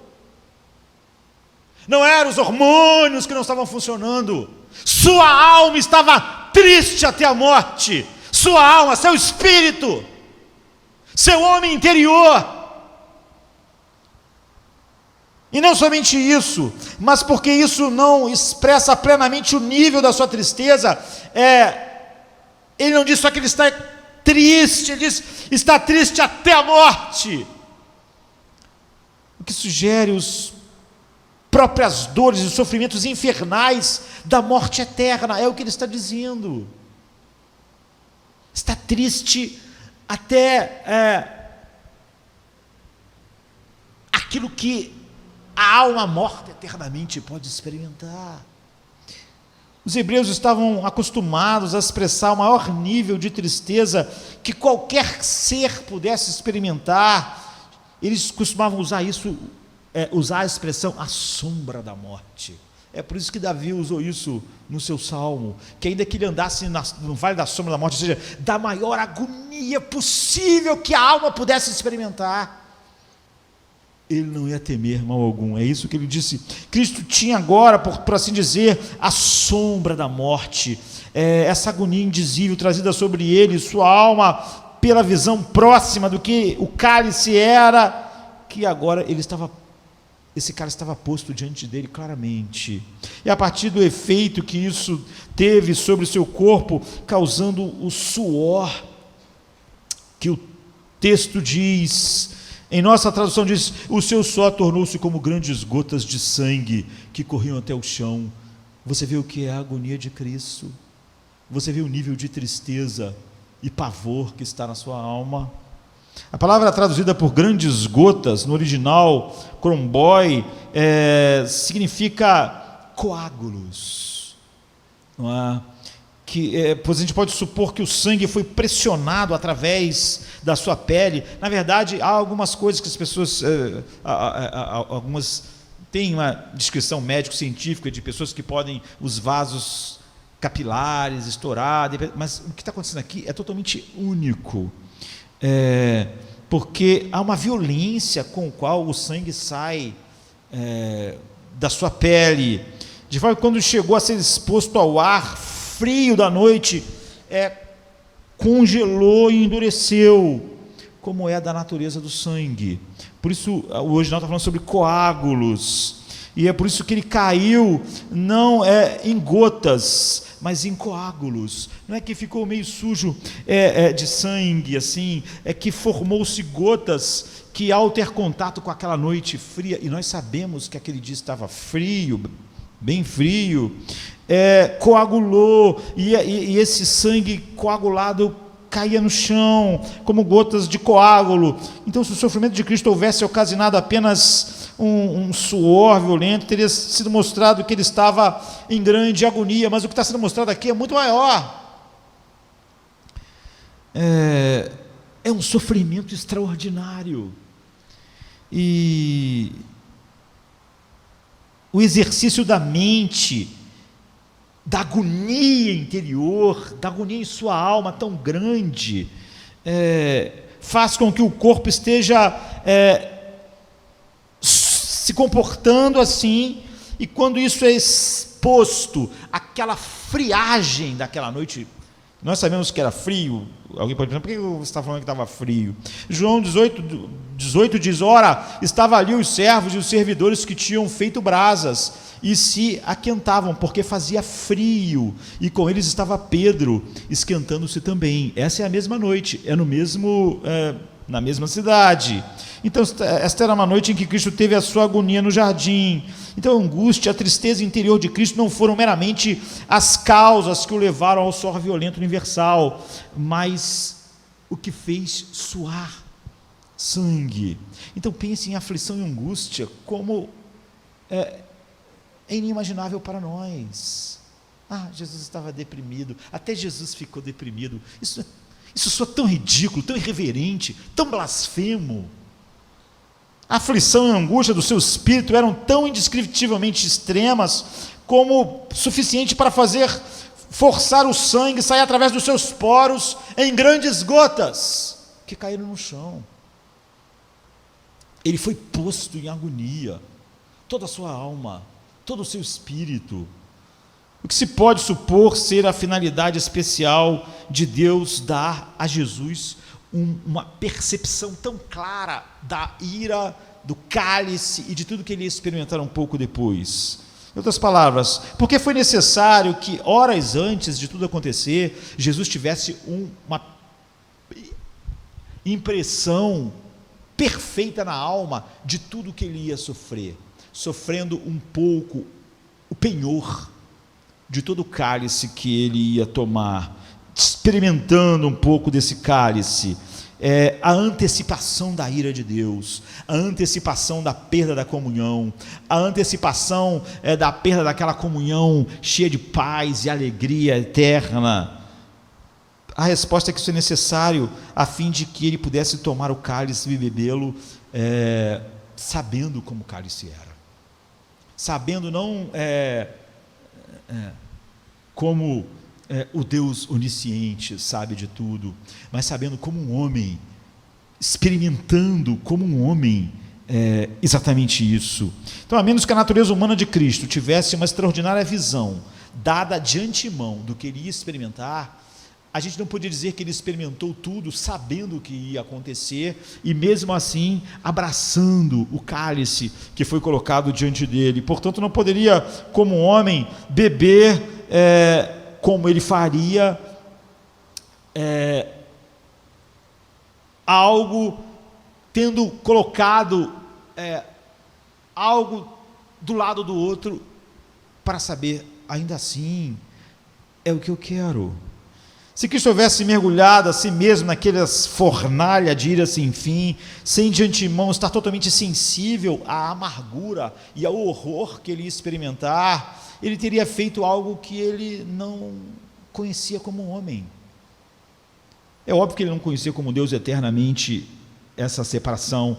não eram os hormônios que não estavam funcionando. Sua alma estava triste até a morte. Sua alma, seu espírito, seu homem interior. E não somente isso, mas porque isso não expressa plenamente o nível da sua tristeza, ele não diz só que ele está triste, ele diz: está triste até a morte, o que sugere os próprias dores e sofrimentos infernais da morte eterna. É o que ele está dizendo. Está triste até aquilo que a alma morta eternamente pode experimentar. Os hebreus estavam acostumados a expressar o maior nível de tristeza que qualquer ser pudesse experimentar. Eles costumavam usar usar a expressão a sombra da morte. É por isso que Davi usou isso no seu salmo, que ainda que ele andasse no vale da sombra da morte, ou seja, da maior agonia possível que a alma pudesse experimentar, ele não ia temer mal algum. É isso que ele disse. Cristo tinha agora, por assim dizer, a sombra da morte, essa agonia indizível trazida sobre ele, sua alma, pela visão próxima do que o cálice era, que agora esse cálice estava posto diante dele claramente. E a partir do efeito que isso teve sobre o seu corpo, causando o suor, que o texto diz, em nossa tradução diz, o seu suor tornou-se como grandes gotas de sangue que corriam até o chão. Você vê o que é a agonia de Cristo? Você vê o nível de tristeza e pavor que está na sua alma? A palavra traduzida por grandes gotas, no original, cromboi, significa coágulos, não é? Pois a gente pode supor que o sangue foi pressionado através da sua pele. Na verdade, há algumas coisas que as pessoas, algumas têm uma descrição médico-científica de pessoas que podem, os vasos capilares estourar, mas o que está acontecendo aqui é totalmente único, porque há uma violência com a qual o sangue sai da sua pele, de forma que quando chegou a ser exposto ao ar frio da noite, congelou e endureceu, como é da natureza do sangue. Por isso o original está falando sobre coágulos, e é por isso que ele caiu, não em gotas, mas em coágulos. Não é que ficou meio sujo de sangue, assim, é que formou-se gotas que, ao ter contato com aquela noite fria, e nós sabemos que aquele dia estava frio, bem frio, coagulou, e esse sangue coagulado caía no chão, como gotas de coágulo. Então, se o sofrimento de Cristo houvesse ocasionado apenas um suor violento, teria sido mostrado que ele estava em grande agonia, mas o que está sendo mostrado aqui é muito maior. É um sofrimento extraordinário, e o exercício da mente, da agonia interior, da agonia em sua alma tão grande, faz com que o corpo esteja se comportando assim, e quando isso é exposto àquela friagem daquela noite, nós sabemos que era frio. Alguém pode pensar, por que você está falando que estava frio? João 18 diz, ora, estavam ali os servos e os servidores que tinham feito brasas, e se aquentavam, porque fazia frio, e com eles estava Pedro, esquentando-se também. Essa é a mesma noite, na mesma cidade. Então, esta era uma noite em que Cristo teve a sua agonia no jardim. Então, a angústia, a tristeza interior de Cristo não foram meramente as causas que o levaram ao suor violento universal, mas o que fez suar sangue. Então, pense em aflição e angústia como é inimaginável para nós. Jesus estava deprimido, até Jesus ficou deprimido. Isso soa tão ridículo, tão irreverente, tão blasfemo. A aflição e a angústia do seu espírito eram tão indescritivelmente extremas, como suficiente para forçar o sangue sair através dos seus poros em grandes gotas que caíram no chão. Ele foi posto em agonia, toda a sua alma, todo o seu espírito. O que se pode supor ser a finalidade especial de Deus dar a Jesus uma percepção tão clara da ira, do cálice e de tudo que ele ia experimentar um pouco depois? Em outras palavras, porque foi necessário que, horas antes de tudo acontecer, Jesus tivesse uma impressão perfeita na alma de tudo que ele ia sofrer, sofrendo um pouco o penhor de todo o cálice que ele ia tomar, experimentando um pouco desse cálice, a antecipação da ira de Deus, a antecipação da perda da comunhão, a antecipação da perda daquela comunhão cheia de paz e alegria eterna. A resposta é que isso é necessário a fim de que ele pudesse tomar o cálice e bebê-lo, sabendo como o cálice era, sabendo não como o Deus onisciente sabe de tudo, mas sabendo como um homem, experimentando como um homem exatamente isso. Então, a menos que a natureza humana de Cristo tivesse uma extraordinária visão, dada de antemão do que ele ia experimentar, a gente não podia dizer que ele experimentou tudo sabendo o que ia acontecer e mesmo assim abraçando o cálice que foi colocado diante dele. Portanto, não poderia, como homem, beber como ele faria algo, tendo colocado algo do lado do outro para saber, ainda assim é o que eu quero. Se Cristo houvesse mergulhado a si mesmo naquelas fornalha de ira sem fim, sem de antemão estar totalmente sensível à amargura e ao horror que ele ia experimentar, ele teria feito algo que ele não conhecia como homem. É óbvio que ele não conhecia como Deus eternamente essa separação,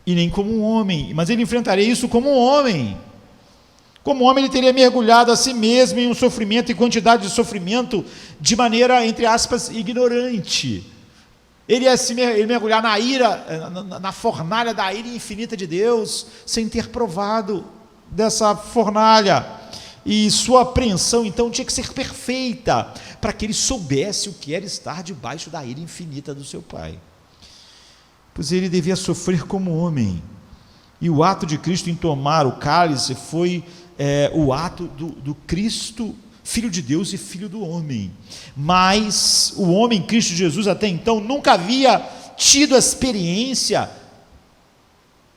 e nem como um homem, mas ele enfrentaria isso como um homem. Como homem, ele teria mergulhado a si mesmo em um sofrimento, em quantidade de sofrimento, de maneira, entre aspas, ignorante. Ele ia ele mergulhar na ira, na fornalha da ira infinita de Deus, sem ter provado dessa fornalha. E sua apreensão, então, tinha que ser perfeita, para que ele soubesse o que era estar debaixo da ira infinita do seu Pai. Pois ele devia sofrer como homem. E o ato de Cristo em tomar o cálice foi o ato do Cristo, Filho de Deus e Filho do homem. Mas o homem Cristo Jesus até então nunca havia tido a experiência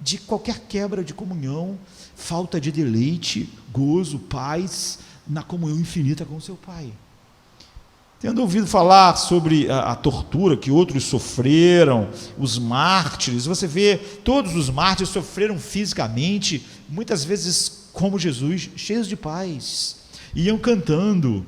de qualquer quebra de comunhão, falta de deleite, gozo, paz na comunhão infinita com o seu Pai. Tendo ouvido falar sobre a tortura que outros sofreram, os mártires, você vê, todos os mártires sofreram fisicamente, muitas vezes como Jesus, cheios de paz, iam cantando.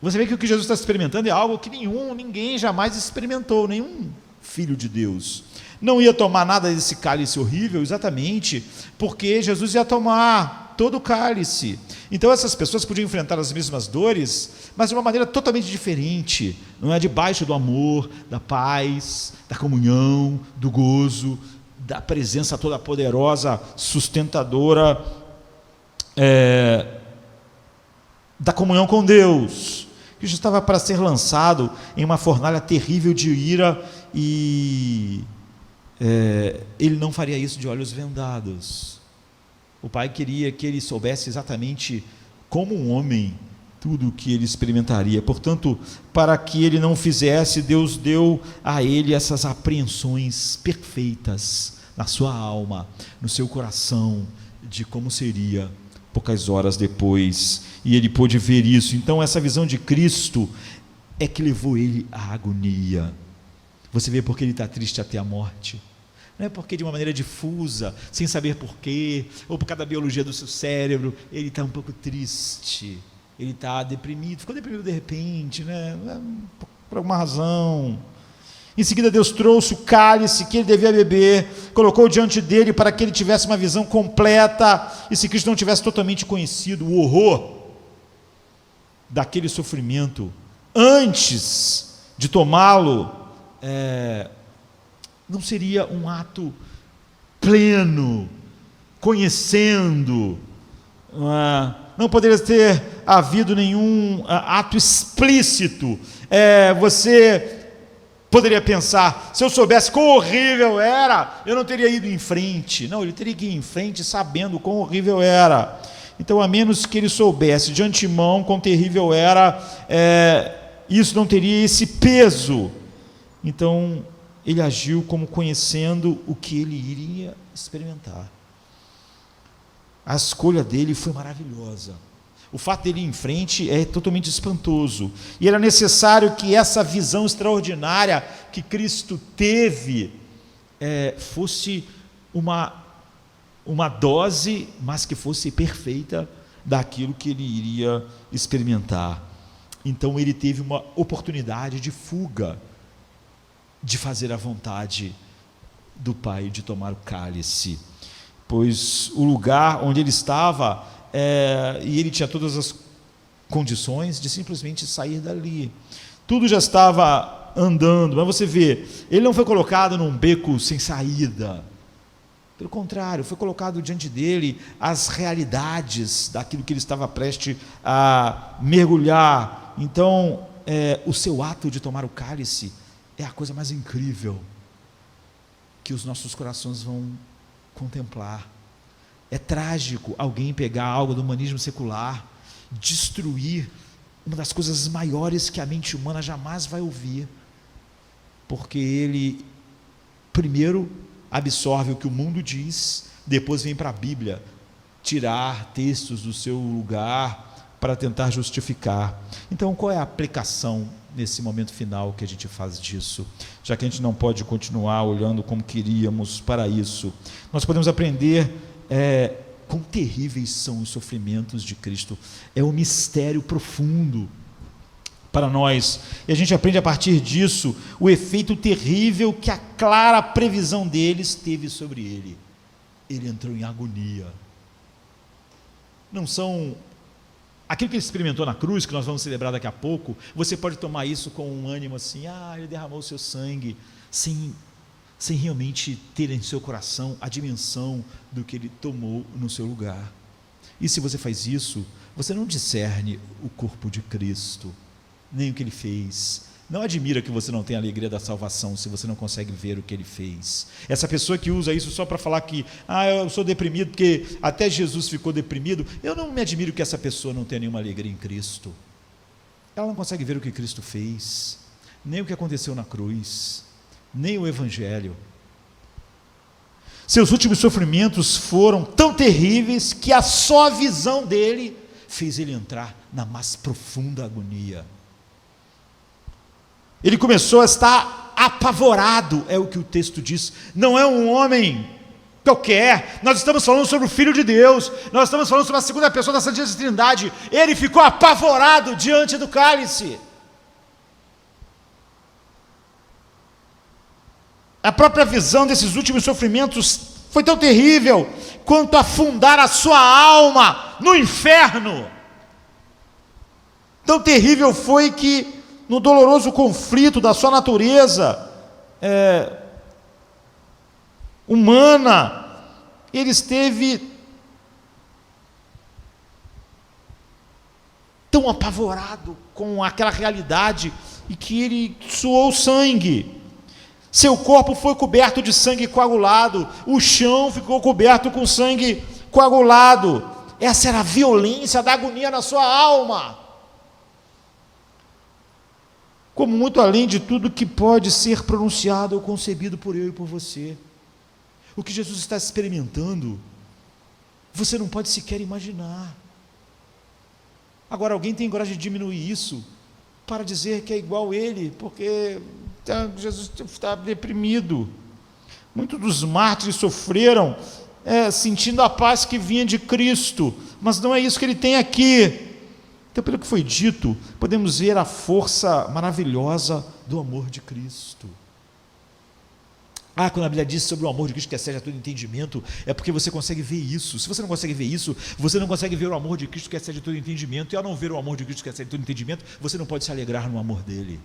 Você vê que o que Jesus está experimentando é algo que ninguém jamais experimentou, nenhum filho de Deus. Não ia tomar nada desse cálice horrível, exatamente porque Jesus ia tomar todo o cálice. Então essas pessoas podiam enfrentar as mesmas dores, mas de uma maneira totalmente diferente, não é? Debaixo do amor, da paz, da comunhão, do gozo, da presença toda poderosa, sustentadora, da comunhão com Deus. Cristo estava para ser lançado em uma fornalha terrível de ira e ele não faria isso de olhos vendados. O Pai queria que ele soubesse exatamente como um homem tudo o que ele experimentaria. Portanto, para que ele não fizesse, Deus deu a ele essas apreensões perfeitas na sua alma, no seu coração, de como seria poucas horas depois, e ele pôde ver isso. Então essa visão de Cristo é que levou ele à agonia. Você vê porque ele está triste até a morte. Não é porque de uma maneira difusa, sem saber porquê, ou por causa da biologia do seu cérebro, ele está um pouco triste, ele está deprimido, ficou deprimido de repente, né? Por alguma razão. Em seguida Deus trouxe o cálice que ele devia beber, colocou diante dele para que ele tivesse uma visão completa, e se Cristo não tivesse totalmente conhecido o horror daquele sofrimento, antes de tomá-lo, não seria um ato pleno, conhecendo, não poderia ter havido nenhum ato explícito. Você poderia pensar, se eu soubesse quão horrível era, eu não teria ido em frente. Não, ele teria que ir em frente sabendo quão horrível era. Então, a menos que ele soubesse de antemão quão terrível era, isso não teria esse peso. Então, ele agiu como conhecendo o que ele iria experimentar. A escolha dele foi maravilhosa. O fato dele ir em frente é totalmente espantoso. E era necessário que essa visão extraordinária que Cristo teve fosse uma dose, mas que fosse perfeita daquilo que ele iria experimentar. Então ele teve uma oportunidade de fuga, de fazer a vontade do Pai, de tomar o cálice, pois o lugar onde ele estava, e ele tinha todas as condições de simplesmente sair dali, tudo já estava andando, mas você vê, ele não foi colocado num beco sem saída, Pelo contrário, foi colocado diante dele as realidades daquilo que ele estava prestes a mergulhar. Então, o seu ato de tomar o cálice é a coisa mais incrível que os nossos corações vão contemplar. É trágico alguém pegar algo do humanismo secular, destruir uma das coisas maiores que a mente humana jamais vai ouvir, porque ele, primeiro, absorve o que o mundo diz, depois vem para a Bíblia tirar textos do seu lugar para tentar justificar. Então, qual é a aplicação nesse momento final que a gente faz disso? Já que a gente não pode continuar olhando como queríamos para isso, nós podemos aprender quão terríveis são os sofrimentos de Cristo. É um mistério profundo para nós, e a gente aprende a partir disso o efeito terrível que a clara previsão deles teve sobre ele. Ele entrou em agonia. Não são aquilo que ele experimentou na cruz, que nós vamos celebrar daqui a pouco. Você pode tomar isso com um ânimo assim: ele derramou o seu sangue, sem realmente ter em seu coração a dimensão do que ele tomou no seu lugar. E se você faz isso, você não discerne o corpo de Cristo, nem o que ele fez. Não admira que você não tenha a alegria da salvação se você não consegue ver o que ele fez. Essa pessoa que usa isso só para falar que eu sou deprimido porque até Jesus ficou deprimido, eu não me admiro que essa pessoa não tenha nenhuma alegria em Cristo. Ela não consegue ver o que Cristo fez, nem o que aconteceu na cruz, nem o Evangelho. Seus últimos sofrimentos foram tão terríveis que a só visão dele fez ele entrar na mais profunda agonia. Ele começou a estar apavorado, é o que o texto diz. Não é um homem qualquer, nós estamos falando sobre o Filho de Deus, nós estamos falando sobre a segunda pessoa da Santíssima Trindade. Ele ficou apavorado diante do cálice. A própria visão desses últimos sofrimentos foi tão terrível quanto afundar a sua alma no inferno. Tão terrível foi que, no doloroso conflito da sua natureza humana, ele esteve tão apavorado com aquela realidade e que ele suou sangue. Seu corpo foi coberto de sangue coagulado, o chão ficou coberto com sangue coagulado. Essa era a violência da agonia na sua alma. Como muito além de tudo que pode ser pronunciado ou concebido por eu e por você. O que Jesus está experimentando, você não pode sequer imaginar. Agora, alguém tem coragem de diminuir isso para dizer que é igual ele, porque Jesus está deprimido. Muitos dos mártires sofreram sentindo a paz que vinha de Cristo, mas não é isso que ele tem aqui. Então, pelo que foi dito, podemos ver a força maravilhosa do amor de Cristo. Quando a Bíblia diz sobre o amor de Cristo que excede a todo entendimento, é porque você consegue ver isso. Se você não consegue ver isso, você não consegue ver o amor de Cristo que excede a todo entendimento, e ao não ver o amor de Cristo que excede a todo entendimento, você não pode se alegrar no amor dele.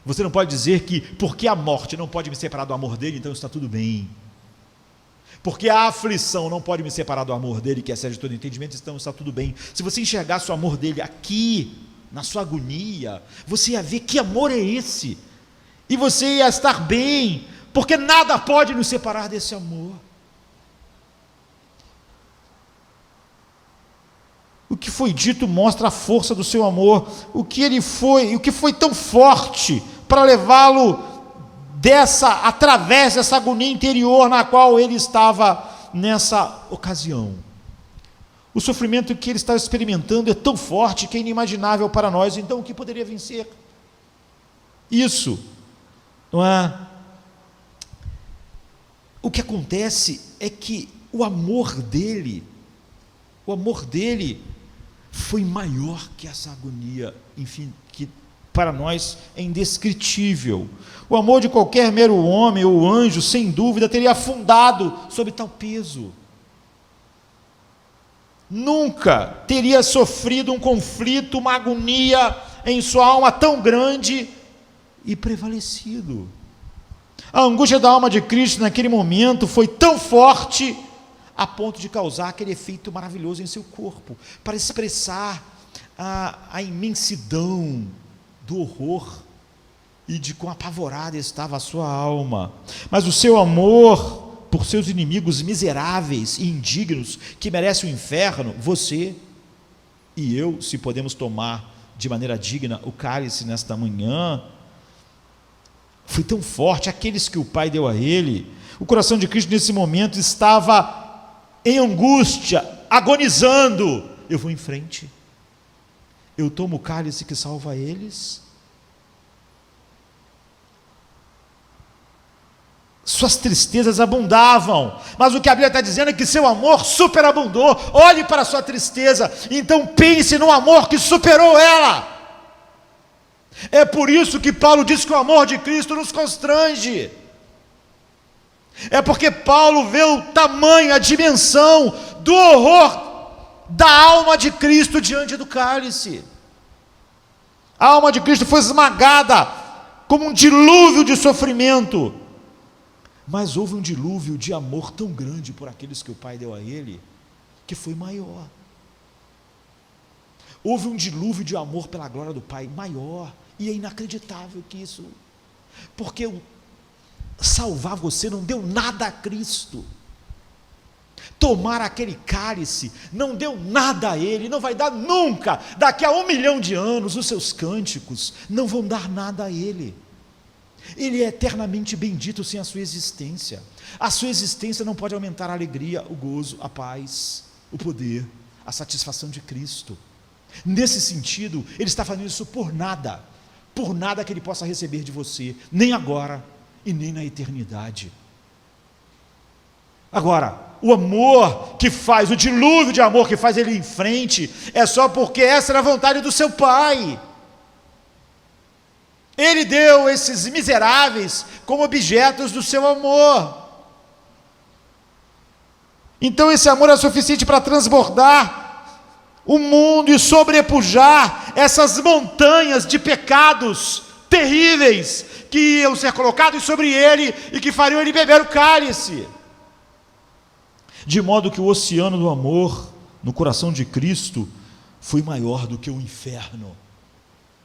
Você não pode dizer que, porque a morte não pode me separar do amor dele, então está tudo bem. Porque a aflição não pode me separar do amor dele, que excede todo entendimento, então está tudo bem. Se você enxergasse o amor dele aqui, na sua agonia, você ia ver que amor é esse, e você ia estar bem, porque nada pode nos separar desse amor. O que foi dito mostra a força do seu amor, o que foi tão forte para levá-lo através dessa agonia interior na qual ele estava nessa ocasião. O sofrimento que ele estava experimentando é tão forte que é inimaginável para nós. Então, o que poderia vencer isso? Não é? O que acontece é que o amor dele foi maior que essa agonia, enfim, que para nós é indescritível. O amor de qualquer mero homem ou anjo, sem dúvida, teria afundado sob tal peso. Nunca teria sofrido um conflito, uma agonia em sua alma tão grande e prevalecido. A angústia da alma de Cristo naquele momento foi tão forte a ponto de causar aquele efeito maravilhoso em seu corpo, para expressar a imensidão do horror e de quão apavorada estava a sua alma. Mas o seu amor por seus inimigos miseráveis e indignos, que merecem o inferno, você e eu, se podemos tomar de maneira digna o cálice nesta manhã, foi tão forte, aqueles que o Pai deu a ele. O coração de Cristo nesse momento estava em angústia, agonizando. Eu vou em frente, eu tomo o cálice que salva eles. Suas tristezas abundavam, mas o que a Bíblia está dizendo é que seu amor superabundou. Olhe para a sua tristeza, então pense no amor que superou ela. É por isso que Paulo diz que o amor de Cristo nos constrange. É porque Paulo vê o tamanho, a dimensão do horror da alma de Cristo diante do cálice. A alma de Cristo foi esmagada como um dilúvio de sofrimento, mas houve um dilúvio de amor tão grande por aqueles que o Pai deu a ele, que foi maior. Houve um dilúvio de amor pela glória do Pai maior, e é inacreditável que isso, porque salvar você não deu nada a Cristo. Tomar aquele cálice não deu nada a ele, não vai dar nunca. Daqui a 1 milhão de anos os seus cânticos não vão dar nada a ele. Ele é eternamente bendito sem a sua existência. A sua existência não pode aumentar a alegria, o gozo, a paz, o poder, a satisfação de Cristo. Nesse sentido, ele está fazendo isso por nada que ele possa receber de você, nem agora e nem na eternidade. Agora, o amor que faz, o dilúvio de amor que faz ele ir em frente, é só porque essa era a vontade do seu Pai. Ele deu esses miseráveis como objetos do seu amor. Então esse amor é suficiente para transbordar o mundo e sobrepujar essas montanhas de pecados terríveis que iam ser colocados sobre ele e que fariam ele beber o cálice. De modo que o oceano do amor no coração de Cristo foi maior do que o inferno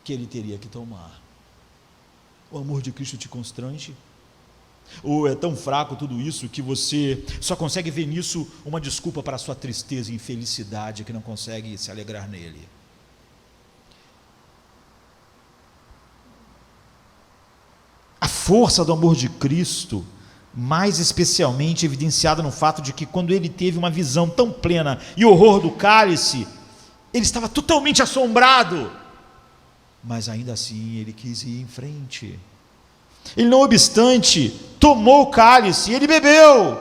que ele teria que tomar. O amor de Cristo te constrange? Ou é tão fraco tudo isso que você só consegue ver nisso uma desculpa para a sua tristeza e infelicidade, que não consegue se alegrar nele? A força do amor de Cristo, mais especialmente evidenciada no fato de que quando ele teve uma visão tão plena e horror do cálice, ele estava totalmente assombrado, mas ainda assim ele quis ir em frente. Ele, não obstante, tomou o cálice e ele bebeu.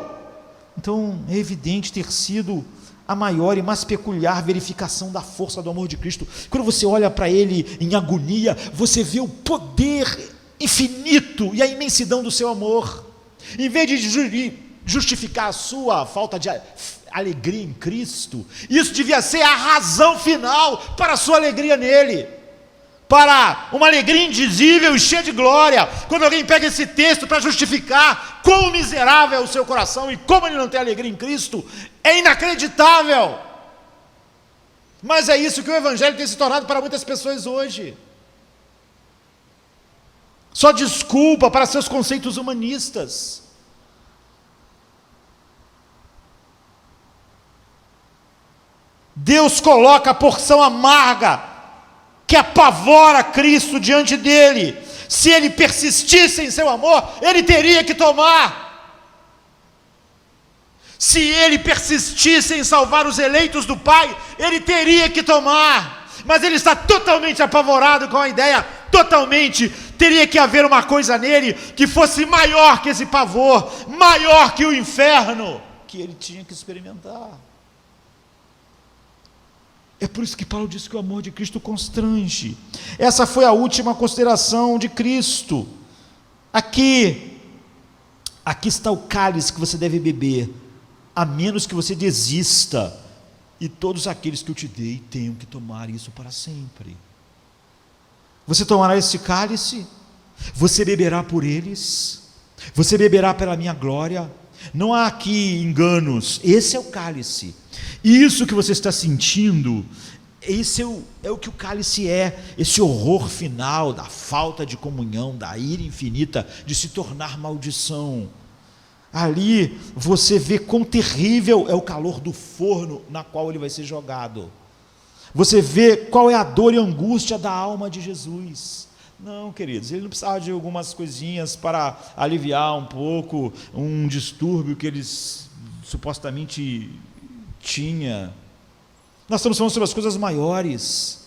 Então é evidente ter sido a maior e mais peculiar verificação da força do amor de Cristo. Quando você olha para ele em agonia, você vê o poder infinito e a imensidão do seu amor. Em vez de justificar a sua falta de alegria em Cristo, isso devia ser a razão final para a sua alegria nele, para uma alegria indizível e cheia de glória. Quando alguém pega esse texto para justificar quão miserável é o seu coração e como ele não tem alegria em Cristo, é inacreditável. Mas é isso que o Evangelho tem se tornado para muitas pessoas hoje. Só desculpa para seus conceitos humanistas. Deus coloca a porção amarga que apavora Cristo diante dele. Se ele persistisse em seu amor, ele teria que tomar. Se ele persistisse em salvar os eleitos do Pai, ele teria que tomar. Mas ele está totalmente apavorado com a ideia, totalmente. Teria que haver uma coisa nele que fosse maior que esse pavor, maior que o inferno, que ele tinha que experimentar. É por isso que Paulo diz que o amor de Cristo constrange. Essa foi a última consideração de Cristo. Aqui está o cálice que você deve beber, a menos que você desista, e todos aqueles que eu te dei tenham que tomar isso para sempre. Você tomará esse cálice, você beberá por eles, Você beberá pela minha glória. Não há aqui enganos. Esse é o cálice. Isso que você está sentindo, esse é o que o cálice é. Esse horror final da falta de comunhão, da ira infinita, de se tornar maldição. Ali você vê quão terrível é o calor do forno na qual ele vai ser jogado. Você vê qual é a dor e a angústia da alma de Jesus. Não, queridos, ele não precisava de algumas coisinhas para aliviar um pouco um distúrbio que eles supostamente tinha. Nós estamos falando sobre as coisas maiores,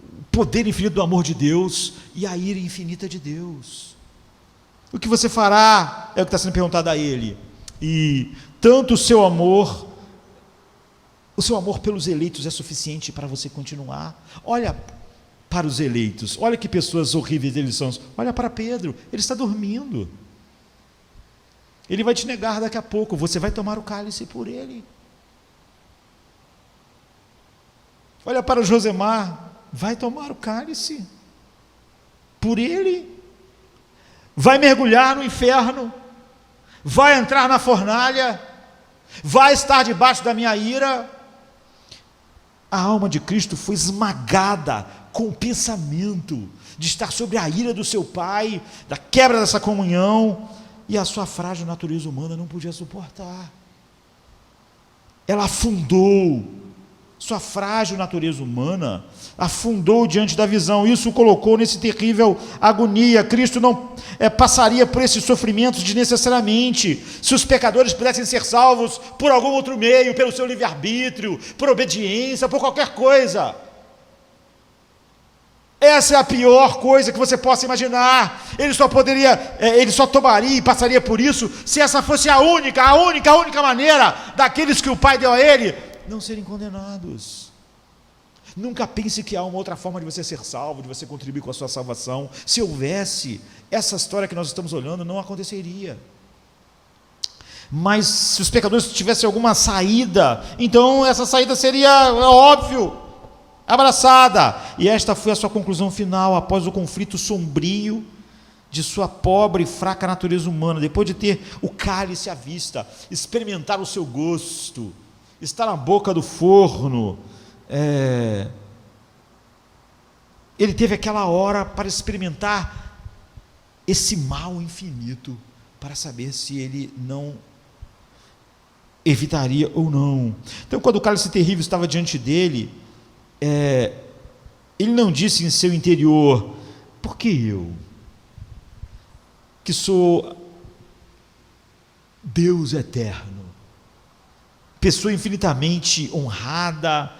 o poder infinito do amor de Deus e a ira infinita de Deus. O que você fará é o que está sendo perguntado a ele. E tanto o seu amor pelos eleitos é suficiente para você continuar. Olha para os eleitos, olha que pessoas horríveis eles são. Olha para Pedro, ele está dormindo. Ele vai te negar daqui a pouco, você vai tomar o cálice por ele. Olha para o Josemar, vai tomar o cálice por ele. Vai mergulhar no inferno, vai entrar na fornalha, vai estar debaixo da minha ira. A alma de Cristo foi esmagada com o pensamento de estar sobre a ira do seu Pai, da quebra dessa comunhão, e a sua frágil natureza humana não podia suportar. Ela afundou, sua frágil natureza humana afundou diante da visão. Isso o colocou nesse terrível agonia. Cristo não passaria por esses sofrimentos desnecessariamente se os pecadores pudessem ser salvos por algum outro meio, pelo seu livre-arbítrio, por obediência, por qualquer coisa. Essa é a pior coisa que você possa imaginar. Ele só tomaria e passaria por isso se essa fosse a única maneira daqueles que o Pai deu a ele não serem condenados. Nunca pense que há uma outra forma de você ser salvo, de você contribuir com a sua salvação. Se houvesse, essa história que nós estamos olhando não aconteceria. Mas se os pecadores tivessem alguma saída, então essa saída seria, óbvio, abraçada. E esta foi a sua conclusão final, após o conflito sombrio de sua pobre e fraca natureza humana, depois de ter o cálice à vista, experimentar o seu gosto, estar na boca do forno, ele teve aquela hora para experimentar esse mal infinito, para saber se ele não evitaria ou não. Então, quando o cálice terrível estava diante dele, ele não disse em seu interior: por que eu, que sou Deus eterno, pessoa infinitamente honrada,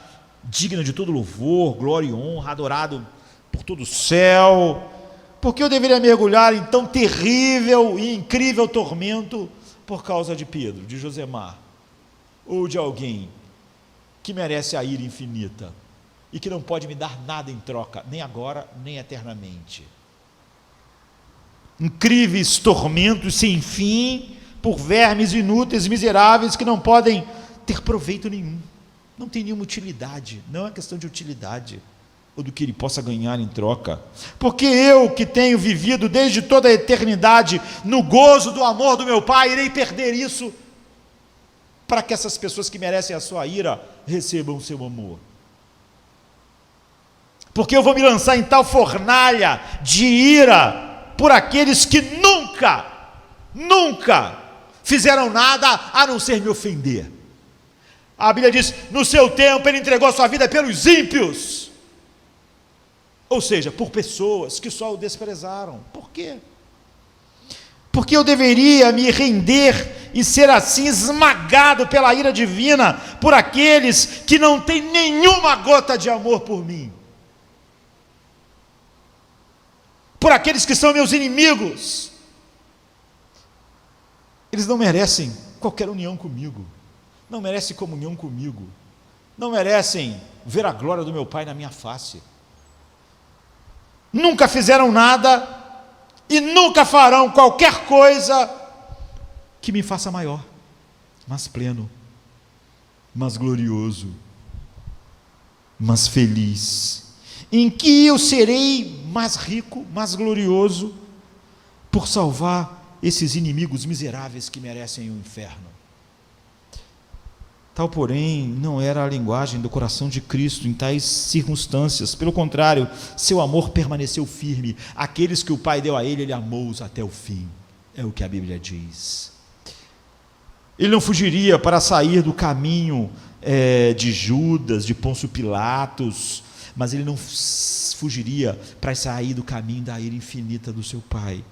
digna de todo louvor, glória e honra, adorado por todo o céu, porque eu deveria mergulhar em tão terrível e incrível tormento por causa de Pedro, de Josemar, ou de alguém que merece a ira infinita e que não pode me dar nada em troca, nem agora, nem eternamente? Incríveis tormentos sem fim por vermes inúteis, miseráveis, que não podem ter proveito nenhum, não tem nenhuma utilidade. Não é questão de utilidade ou do que ele possa ganhar em troca, porque eu, que tenho vivido desde toda a eternidade no gozo do amor do meu Pai, irei perder isso para que essas pessoas que merecem a sua ira recebam o seu amor? Porque eu vou me lançar em tal fornalha de ira por aqueles que nunca fizeram nada a não ser me ofender. A Bíblia diz: no seu tempo ele entregou a sua vida pelos ímpios, ou seja, por pessoas que só o desprezaram. Por quê? Porque eu deveria me render e ser assim esmagado pela ira divina por aqueles que não têm nenhuma gota de amor por mim, por aqueles que são meus inimigos. Eles não merecem qualquer união comigo, não merecem comunhão comigo, não merecem ver a glória do meu Pai na minha face. Nunca fizeram nada e nunca farão qualquer coisa que me faça maior, mais pleno, mais glorioso, mais feliz, em que eu serei mais rico, mais glorioso, por salvar esses inimigos miseráveis que merecem o inferno. Tal, porém, não era a linguagem do coração de Cristo em tais circunstâncias. Pelo contrário, seu amor permaneceu firme. Aqueles que o Pai deu a ele, ele amou-os até o fim. É o que a Bíblia diz. Ele não fugiria para sair do caminho de Judas, de Pôncio Pilatos, mas ele não fugiria para sair do caminho da ira infinita do seu Pai.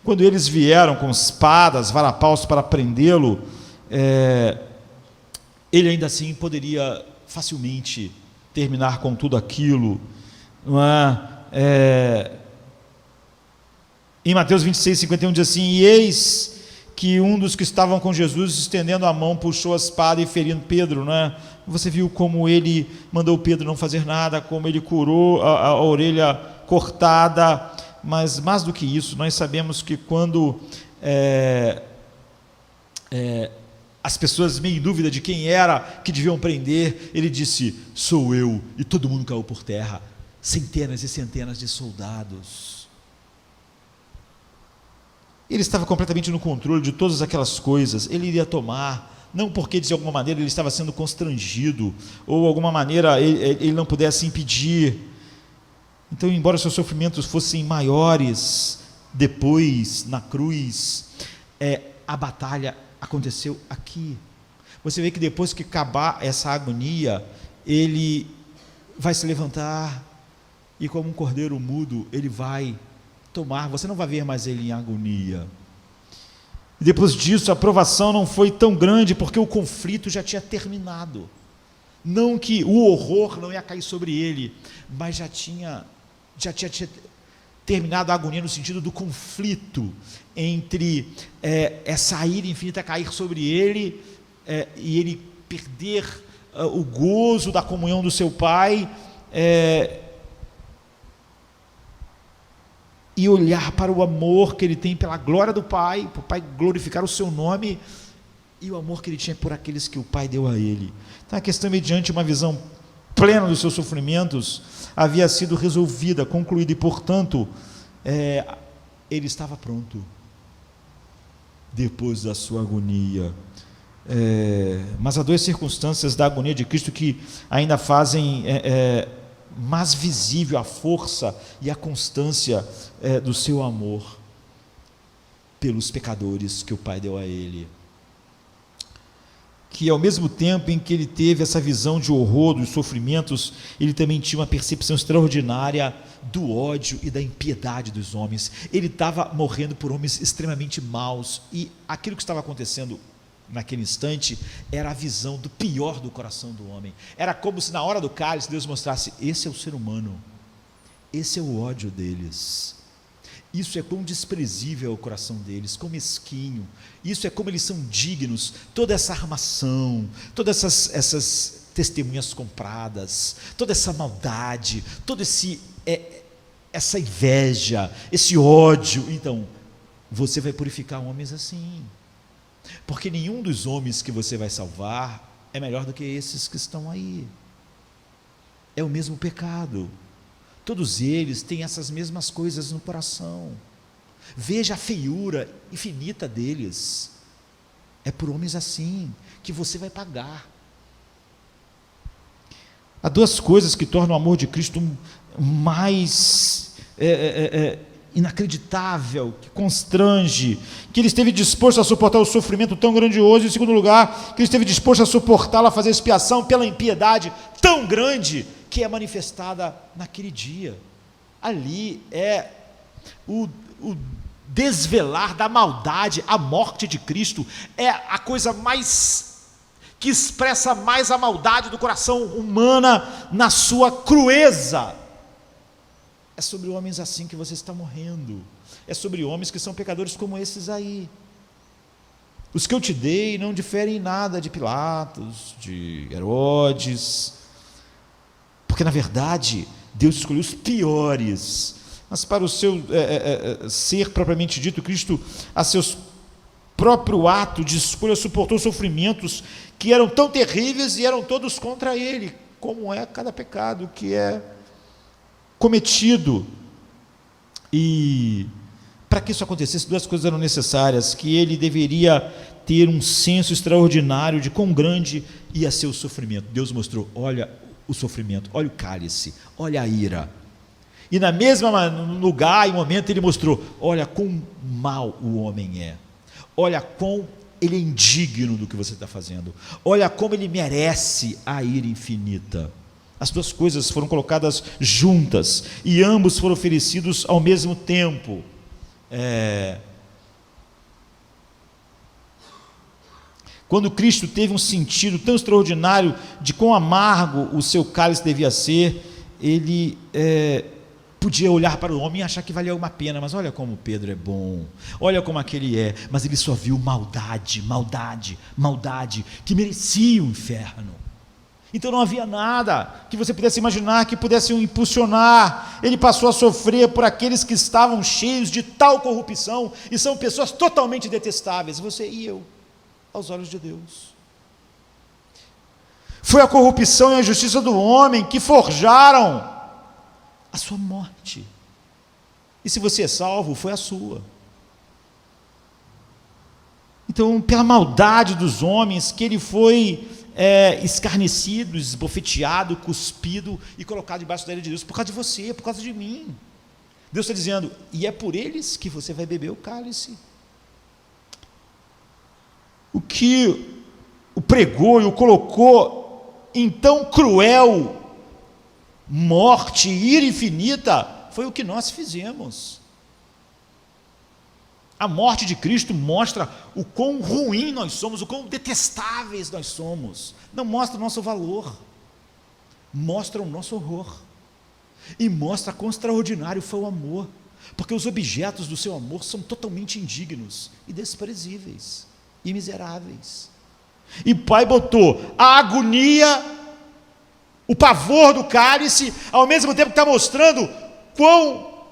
Quando eles vieram com espadas, varapaus para prendê-lo, ele ainda assim poderia facilmente terminar com tudo aquilo, não é? Em Mateus 26:51 diz assim: e eis que um dos que estavam com Jesus, estendendo a mão, puxou a espada e ferindo Pedro, né? Você viu como ele mandou Pedro não fazer nada, como ele curou a orelha cortada, mas mais do que isso, nós sabemos que quando as pessoas meio em dúvida de quem era que deviam prender, ele disse: sou eu, e todo mundo caiu por terra, centenas e centenas de soldados. Ele estava completamente no controle de todas aquelas coisas. Ele iria tomar, não porque de alguma maneira ele estava sendo constrangido, ou de alguma maneira ele não pudesse impedir. Então, embora seus sofrimentos fossem maiores, depois, na cruz, a batalha aconteceu aqui. Você vê que depois que acabar essa agonia, ele vai se levantar, e como um cordeiro mudo, ele vai tomar, você não vai ver mais ele em agonia. E depois disso, a provação não foi tão grande, porque o conflito já tinha terminado. Não que o horror não ia cair sobre ele, mas já tinha terminado a agonia no sentido do conflito entre essa ira infinita cair sobre ele, e ele perder o gozo da comunhão do seu Pai, e olhar para o amor que ele tem pela glória do Pai, para o Pai glorificar o seu nome, e o amor que ele tinha por aqueles que o Pai deu a ele. Então a questão, mediante uma visão plena dos seus sofrimentos, havia sido resolvida, concluída, e portanto, ele estava pronto, depois da sua agonia. Mas há duas circunstâncias da agonia de Cristo que ainda fazem mais visível a força e a constância do seu amor pelos pecadores que o Pai deu a ele. Que ao mesmo tempo em que ele teve essa visão de horror dos sofrimentos, ele também tinha uma percepção extraordinária do ódio e da impiedade dos homens. Ele estava morrendo por homens extremamente maus, e aquilo que estava acontecendo naquele instante era a visão do pior do coração do homem. Era como se na hora do cálice Deus mostrasse: esse é o ser humano, esse é o ódio deles, isso é quão desprezível é o coração deles, quão mesquinho, isso é como eles são dignos, toda essa armação, todas essas testemunhas compradas, toda essa maldade, toda essa inveja, esse ódio. Então, você vai purificar homens assim, porque nenhum dos homens que você vai salvar é melhor do que esses que estão aí. É o mesmo pecado, todos eles têm essas mesmas coisas no coração. Veja a feiura infinita deles. É por homens assim que você vai pagar. Há duas coisas que tornam o amor de Cristo mais inacreditável, que constrange: que ele esteve disposto a suportar o sofrimento tão grandioso, e em segundo lugar, que ele esteve disposto a suportá-lo, a fazer expiação pela impiedade tão grande que é manifestada naquele dia. Ali é o desvelar da maldade. A morte de Cristo é a coisa mais, que expressa mais a maldade do coração humana na sua crueza. É sobre homens assim que você está morrendo. É sobre homens que são pecadores como esses aí. Os que eu te dei não diferem em nada de Pilatos, de Herodes, porque na verdade Deus escolheu os piores. Mas para o seu ser propriamente dito, Cristo, a seu próprio ato de escolha, suportou sofrimentos que eram tão terríveis e eram todos contra ele, como é cada pecado que é cometido. E para que isso acontecesse, duas coisas eram necessárias: que ele deveria ter um senso extraordinário de quão grande ia ser o sofrimento. Deus mostrou: olha o sofrimento, olha o cálice, olha a ira. E na mesma lugar e momento ele mostrou: olha quão mau o homem é, olha quão ele é indigno do que você está fazendo, olha como ele merece a ira infinita. As duas coisas foram colocadas juntas e ambos foram oferecidos ao mesmo tempo. Quando Cristo teve um sentido tão extraordinário de quão amargo o seu cálice devia ser, ele podia olhar para o homem e achar que valia uma pena, mas olha como Pedro é bom, olha como aquele é, mas ele só viu maldade, que merecia o inferno. Então não havia nada que você pudesse imaginar que pudesse o impulsionar. Ele passou a sofrer por aqueles que estavam cheios de tal corrupção, e são pessoas totalmente detestáveis, você e eu, aos olhos de Deus. Foi a corrupção e a injustiça do homem que forjaram a sua morte. E se você é salvo, foi a sua. Então, pela maldade dos homens, que ele foi escarnecido, esbofeteado, cuspido e colocado debaixo da ira de Deus, por causa de você, por causa de mim. Deus está dizendo: e é por eles que você vai beber o cálice. O que o pregou e o colocou em tão cruel morte, ira infinita, foi o que nós fizemos. A morte de Cristo mostra o quão ruim nós somos, o quão detestáveis nós somos. Não mostra o nosso valor, mostra o nosso horror, e mostra quão extraordinário foi o amor, porque os objetos do seu amor são totalmente indignos e desprezíveis e miseráveis. E o Pai botou a agonia, o pavor do cálice, ao mesmo tempo que está mostrando quão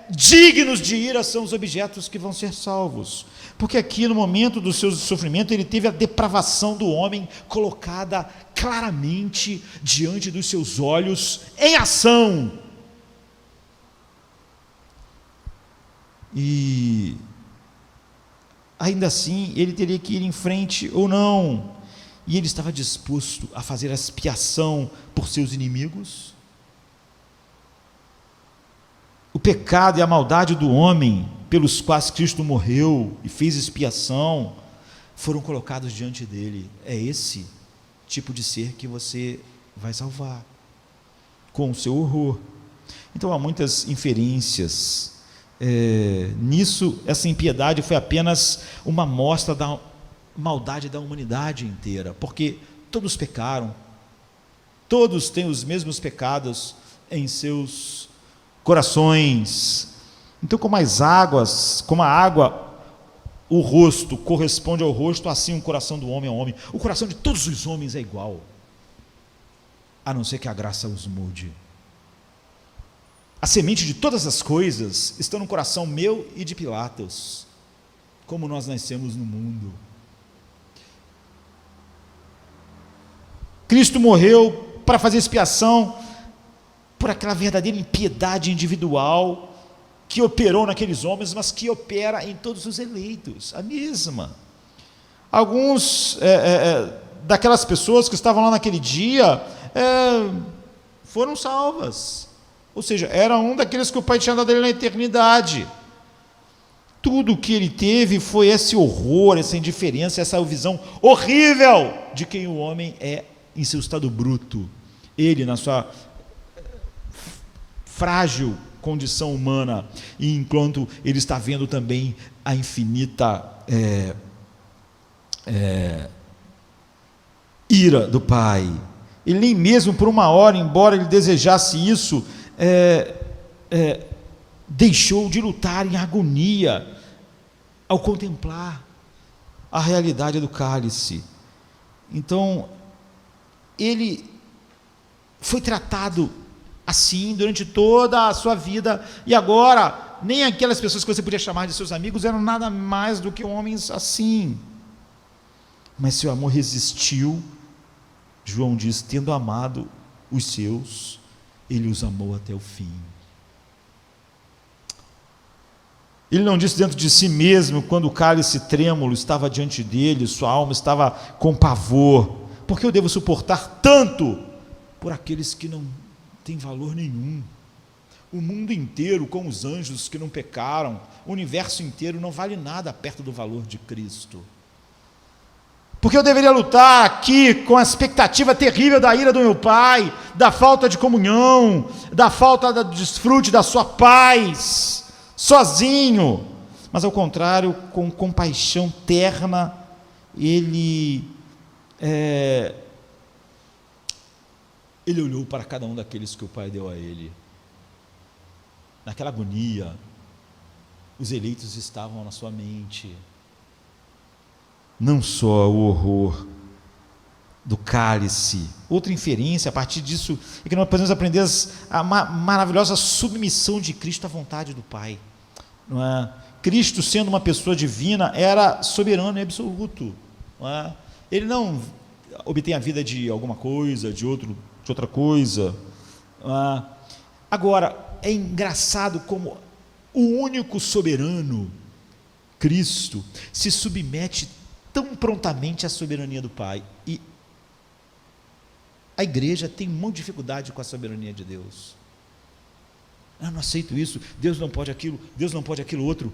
dignos de ira são os objetos que vão ser salvos, porque aqui no momento do seu sofrimento ele teve a depravação do homem colocada claramente diante dos seus olhos em ação, e ainda assim ele teria que ir em frente ou não, e ele estava disposto a fazer a expiação por seus inimigos. O pecado e a maldade do homem, pelos quais Cristo morreu e fez expiação, foram colocados diante dele. É esse tipo de ser que você vai salvar, com o seu horror. Então há muitas inferências nisso. Essa impiedade foi apenas uma amostra da maldade da humanidade inteira, porque todos pecaram, todos têm os mesmos pecados em seus corações. Então, como a água, o rosto corresponde ao rosto, assim o coração do homem é homem. O coração de todos os homens é igual, a não ser que a graça os mude. A semente de todas as coisas está no coração meu e de Pilatos, como nós nascemos no mundo. Cristo morreu para fazer expiação por aquela verdadeira impiedade individual que operou naqueles homens, mas que opera em todos os eleitos, a mesma. Alguns daquelas pessoas que estavam lá naquele dia foram salvas, ou seja, era um daqueles que o Pai tinha dado a ele na eternidade. Tudo o que ele teve foi esse horror, essa indiferença, essa visão horrível de quem o homem é em seu estado bruto. Ele, na sua frágil condição humana, e enquanto ele está vendo também a infinita ira do Pai, ele nem mesmo por uma hora, embora ele desejasse isso, deixou de lutar em agonia ao contemplar a realidade do cálice. Então ele foi tratado assim durante toda a sua vida, e agora nem aquelas pessoas que você podia chamar de seus amigos eram nada mais do que homens assim, mas seu amor resistiu. João diz: tendo amado os seus, ele os amou até o fim. Ele não disse dentro de si mesmo, quando o cálice trêmulo estava diante dele, sua alma estava com pavor: por que eu devo suportar tanto por aqueles que não têm valor nenhum? O mundo inteiro, com os anjos que não pecaram, o universo inteiro não vale nada perto do valor de Cristo. Porque eu deveria lutar aqui com a expectativa terrível da ira do meu Pai, da falta de comunhão, da falta do desfrute da sua paz, sozinho. Mas ao contrário, com compaixão terna, ele olhou para cada um daqueles que o Pai deu a ele. Naquela agonia, os eleitos estavam na sua mente. Não só o horror do cálice, outra inferência a partir disso é que nós podemos aprender a maravilhosa submissão de Cristo à vontade do Pai. Não é? Cristo, sendo uma pessoa divina, era soberano e absoluto. Não é? Ele não obtém a vida de alguma coisa, de outra coisa. Não é? Agora, é engraçado como o único soberano, Cristo, se submete tão prontamente à soberania do Pai. E a igreja tem muita dificuldade com a soberania de Deus. Eu não aceito isso, Deus não pode aquilo, Deus não pode aquilo outro.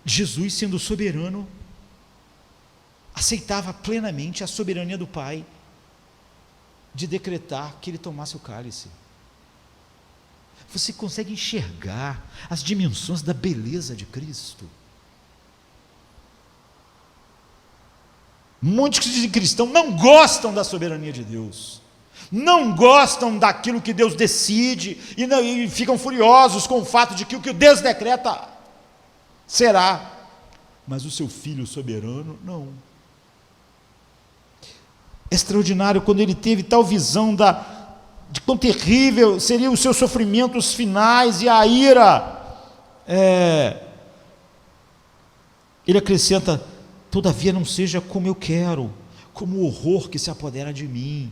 Jesus, sendo soberano, aceitava plenamente a soberania do Pai de decretar que ele tomasse o cálice. Você consegue enxergar as dimensões da beleza de Cristo? Muitos que dizem cristão não gostam da soberania de Deus, não gostam daquilo que Deus decide, e ficam furiosos com o fato de que o que Deus decreta será, mas o seu Filho soberano, não. Extraordinário quando ele teve tal visão de quão terrível seriam os seus sofrimentos finais e a ira. Ele acrescenta: todavia não seja como eu quero, como o horror que se apodera de mim.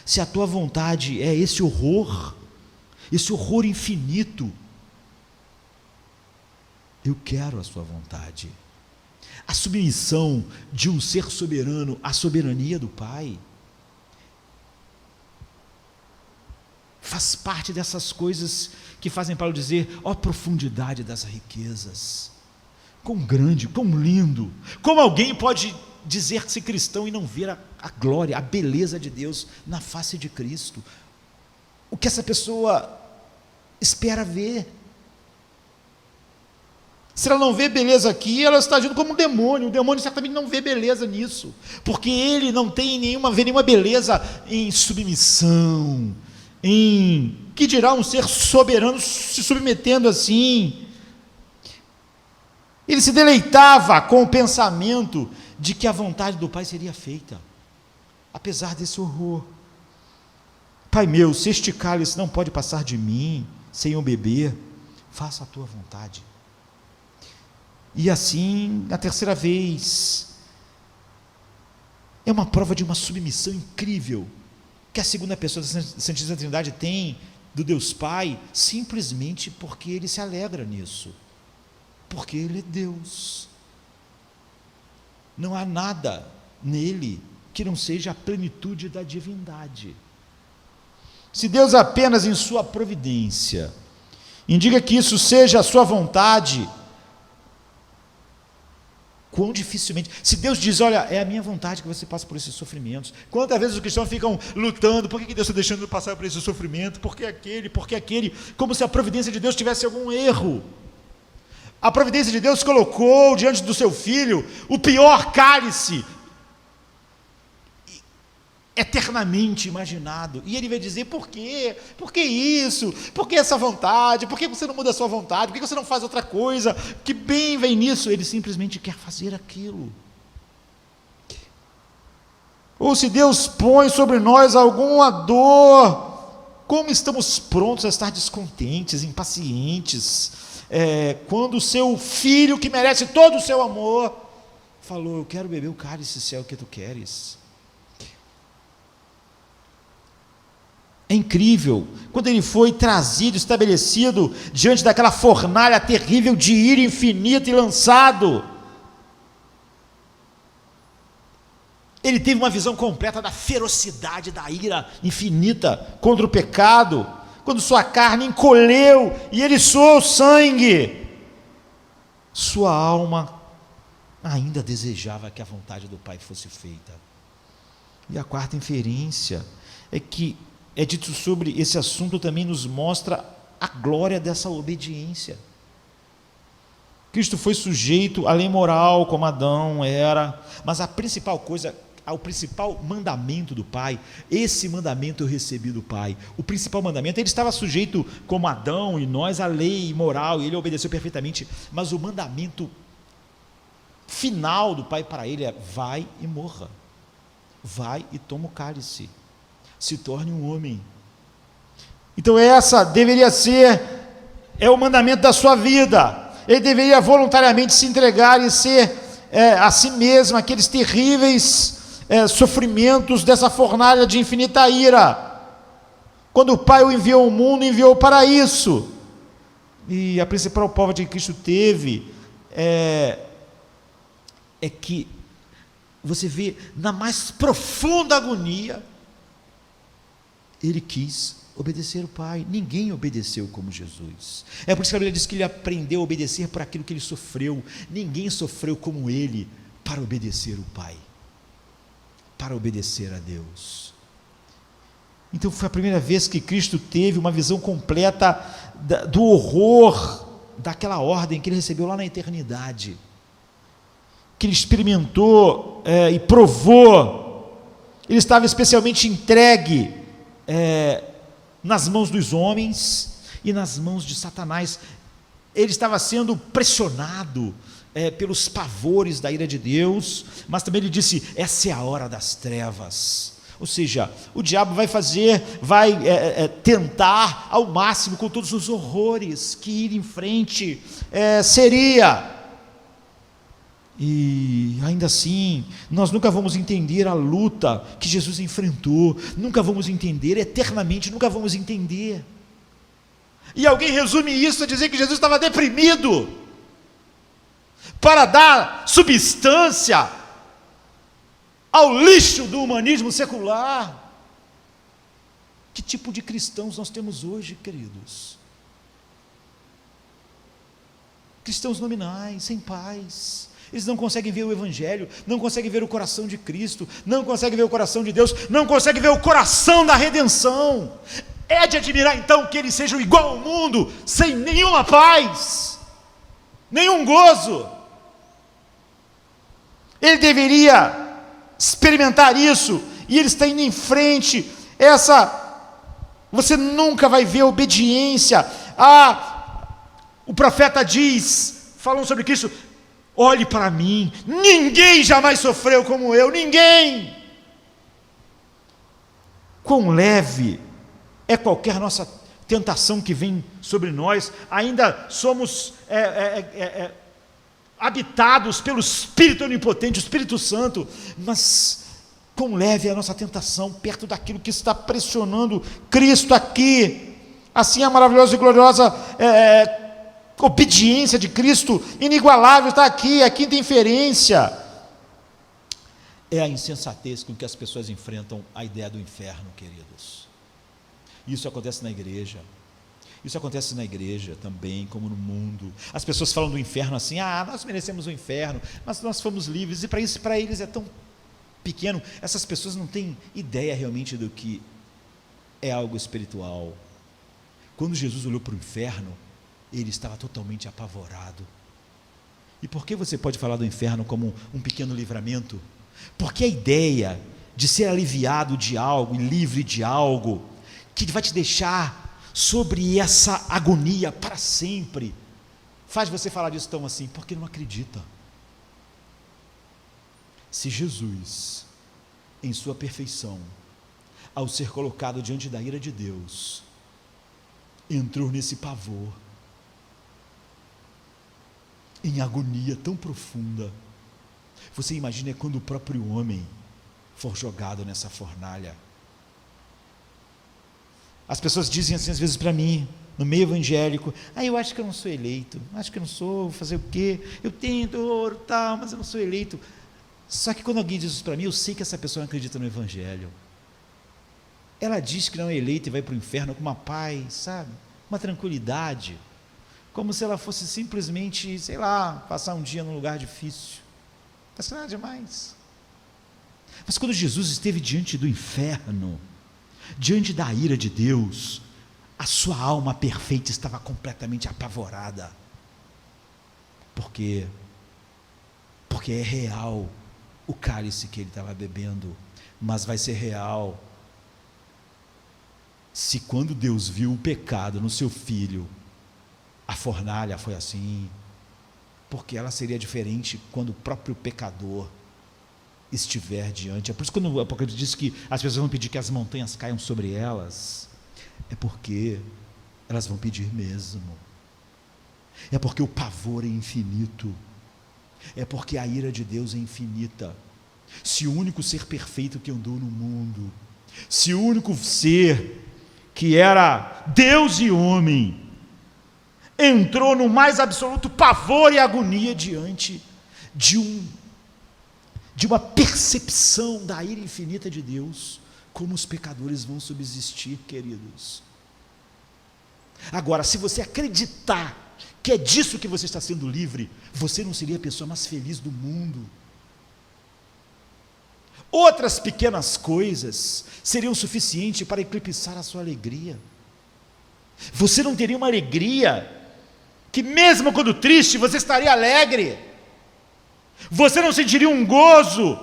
Se a tua vontade é esse horror infinito, eu quero a sua vontade. A submissão de um ser soberano à soberania do Pai faz parte dessas coisas que fazem Paulo dizer: ó profundidade das riquezas, quão grande, quão lindo, como alguém pode dizer-se cristão e não ver a glória, a beleza de Deus na face de Cristo? O que essa pessoa espera ver? Se ela não vê beleza aqui, ela está agindo como um demônio. O demônio certamente não vê beleza nisso, porque ele não tem vê nenhuma beleza em submissão, que dirá um ser soberano se submetendo assim. Ele se deleitava com o pensamento de que a vontade do Pai seria feita, apesar desse horror. Pai meu, se este cálice não pode passar de mim sem eu beber, faça a tua vontade. E assim, a terceira vez, é uma prova de uma submissão incrível que a segunda pessoa da Santíssima Trindade tem do Deus Pai, simplesmente porque ele se alegra nisso, porque ele é Deus. Não há nada nele que não seja a plenitude da divindade. Se Deus apenas em sua providência indica que isso seja a sua vontade, quão dificilmente, se Deus diz: olha, é a minha vontade que você passe por esses sofrimentos, quantas vezes os cristãos ficam lutando: por que Deus está deixando eu passar por esse sofrimento, por que aquele, como se a providência de Deus tivesse algum erro. A providência de Deus colocou diante do seu filho o pior cálice eternamente imaginado, e ele vai dizer: por quê? Por que isso? Por que essa vontade? Por que você não muda a sua vontade? Por que você não faz outra coisa? Que bem vem nisso? Ele simplesmente quer fazer aquilo. Ou se Deus põe sobre nós alguma dor, como estamos prontos a estar descontentes, impacientes, quando o seu filho, que merece todo o seu amor, falou: eu quero beber o cálice, se é o que tu queres. É É incrível, quando ele foi trazido, estabelecido diante daquela fornalha terrível de ira infinita e lançado, ele teve uma visão completa da ferocidade da ira infinita contra o pecado, quando sua carne encolheu e ele suou sangue, sua alma ainda desejava que a vontade do Pai fosse feita. E a quarta inferência é que é dito sobre esse assunto, também nos mostra a glória dessa obediência. Cristo foi sujeito à lei moral, como Adão era, mas a principal coisa, o principal mandamento do Pai, esse mandamento eu recebi do Pai. O principal mandamento, ele estava sujeito como Adão e nós à lei moral, e ele obedeceu perfeitamente, mas o mandamento final do Pai para ele é: vai e morra, vai e toma o cálice, se torne um homem. Então essa deveria ser, o mandamento da sua vida. Ele deveria voluntariamente se entregar e ser a si mesmo aqueles terríveis sofrimentos dessa fornalha de infinita ira. Quando o Pai o enviou ao mundo, enviou para isso. E a principal prova de que Cristo teve é que você vê, na mais profunda agonia, ele quis obedecer o Pai. Ninguém obedeceu como Jesus. É por isso que a Bíblia diz que ele aprendeu a obedecer por aquilo que ele sofreu. Ninguém sofreu como ele para obedecer o Pai, para obedecer a Deus. Então foi a primeira vez que Cristo teve uma visão completa do horror daquela ordem que ele recebeu lá na eternidade, que ele experimentou e provou. Ele estava especialmente entregue nas mãos dos homens e nas mãos de Satanás. Ele estava sendo pressionado pelos pavores da ira de Deus, mas também ele disse: essa é a hora das trevas. Ou seja, o diabo vai tentar ao máximo, com todos os horrores que ir em frente seria. E ainda assim, nós nunca vamos entender a luta que Jesus enfrentou, nunca vamos entender, eternamente nunca vamos entender. E alguém resume isso a dizer que Jesus estava deprimido, para dar substância ao lixo do humanismo secular. Que tipo de cristãos nós temos hoje, queridos? Cristãos nominais, sem paz. Eles não conseguem ver o Evangelho, não conseguem ver o coração de Cristo, não conseguem ver o coração de Deus, não conseguem ver o coração da redenção. É de admirar então que eles sejam igual ao mundo, sem nenhuma paz, nenhum gozo. Ele deveria experimentar isso, e ele está indo em frente. Você nunca vai ver obediência. O profeta diz, falando sobre Cristo: olhe para mim, ninguém jamais sofreu como eu, ninguém. Quão leve é qualquer nossa tentação que vem sobre nós, ainda somos habitados pelo Espírito Onipotente, o Espírito Santo, mas quão leve é a nossa tentação perto daquilo que está pressionando Cristo aqui. Assim a maravilhosa e gloriosa obediência de Cristo, inigualável, está aqui. A quinta inferência é a insensatez com que as pessoas enfrentam a ideia do inferno, queridos. Isso acontece na igreja. Isso acontece na igreja também, como no mundo. As pessoas falam do inferno assim: nós merecemos o inferno, mas nós fomos livres, e para eles é tão pequeno. Essas pessoas não têm ideia realmente do que é algo espiritual. Quando Jesus olhou para o inferno, ele estava totalmente apavorado. E por que você pode falar do inferno como um pequeno livramento? Porque a ideia de ser aliviado de algo e livre de algo que vai te deixar sobre essa agonia para sempre, faz você falar disso tão assim, porque não acredita. Se Jesus, em sua perfeição, ao ser colocado diante da ira de Deus, entrou nesse pavor, em agonia tão profunda, você imagina quando o próprio homem for jogado nessa fornalha. As pessoas dizem assim às vezes para mim, no meio evangélico: eu acho que eu não sou eleito, acho que eu não sou, vou fazer o quê? Eu tento, oro, tal, mas eu não sou eleito. Só que quando alguém diz isso para mim, eu sei que essa pessoa não acredita no evangelho. Ela diz que não é eleita e vai para o inferno com uma paz, sabe? Uma tranquilidade, como se ela fosse simplesmente, sei lá, passar um dia num lugar difícil. Não passa nada demais. Mas quando Jesus esteve diante do inferno, diante da ira de Deus, a sua alma perfeita estava completamente apavorada. Por quê? Porque é real o cálice que ele estava bebendo, mas vai ser real se quando Deus viu o pecado no seu filho, a fornalha foi assim, porque ela seria diferente quando o próprio pecador estiver diante. É por isso que quando o Apocalipse diz que as pessoas vão pedir que as montanhas caiam sobre elas, é porque elas vão pedir mesmo, é porque o pavor é infinito, é porque a ira de Deus é infinita. Se o único ser perfeito que andou no mundo, se o único ser que era Deus e homem, entrou no mais absoluto pavor e agonia diante de uma percepção da ira infinita de Deus, como os pecadores vão subsistir, queridos? Agora, se você acreditar que é disso que você está sendo livre, você não seria a pessoa mais feliz do mundo. Outras pequenas coisas seriam suficientes para eclipsar a sua alegria. Você não teria uma alegria que, mesmo quando triste, você estaria alegre. Você não sentiria um gozo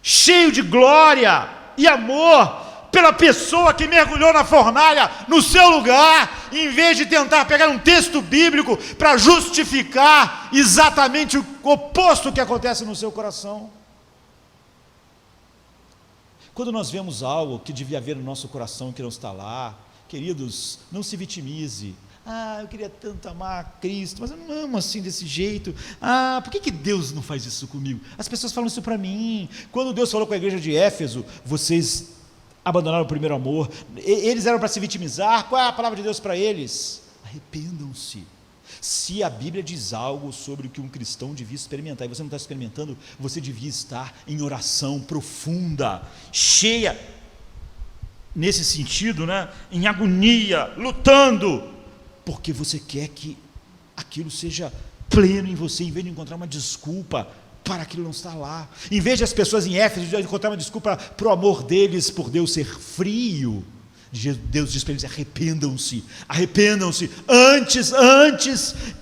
cheio de glória e amor pela pessoa que mergulhou na fornalha no seu lugar, em vez de tentar pegar um texto bíblico para justificar exatamente o oposto que acontece no seu coração. Quando nós vemos algo que devia haver no nosso coração que não está lá, queridos, não se vitimize. Eu queria tanto amar Cristo, mas eu não amo assim desse jeito. Por que Deus não faz isso comigo? As pessoas falam isso para mim. Quando Deus falou com a igreja de Éfeso: vocês abandonaram o primeiro amor, eles eram para se vitimizar. Qual é a palavra de Deus para eles? Arrependam-se. Se a Bíblia diz algo sobre o que um cristão devia experimentar, e você não está experimentando, você devia estar em oração profunda, cheia, nesse sentido, em agonia, lutando, porque você quer que aquilo seja pleno em você, em vez de encontrar uma desculpa para aquilo não estar lá, em vez de as pessoas em Éfeso encontrar uma desculpa para o amor deles por Deus ser frio. Deus diz para eles: arrependam-se, antes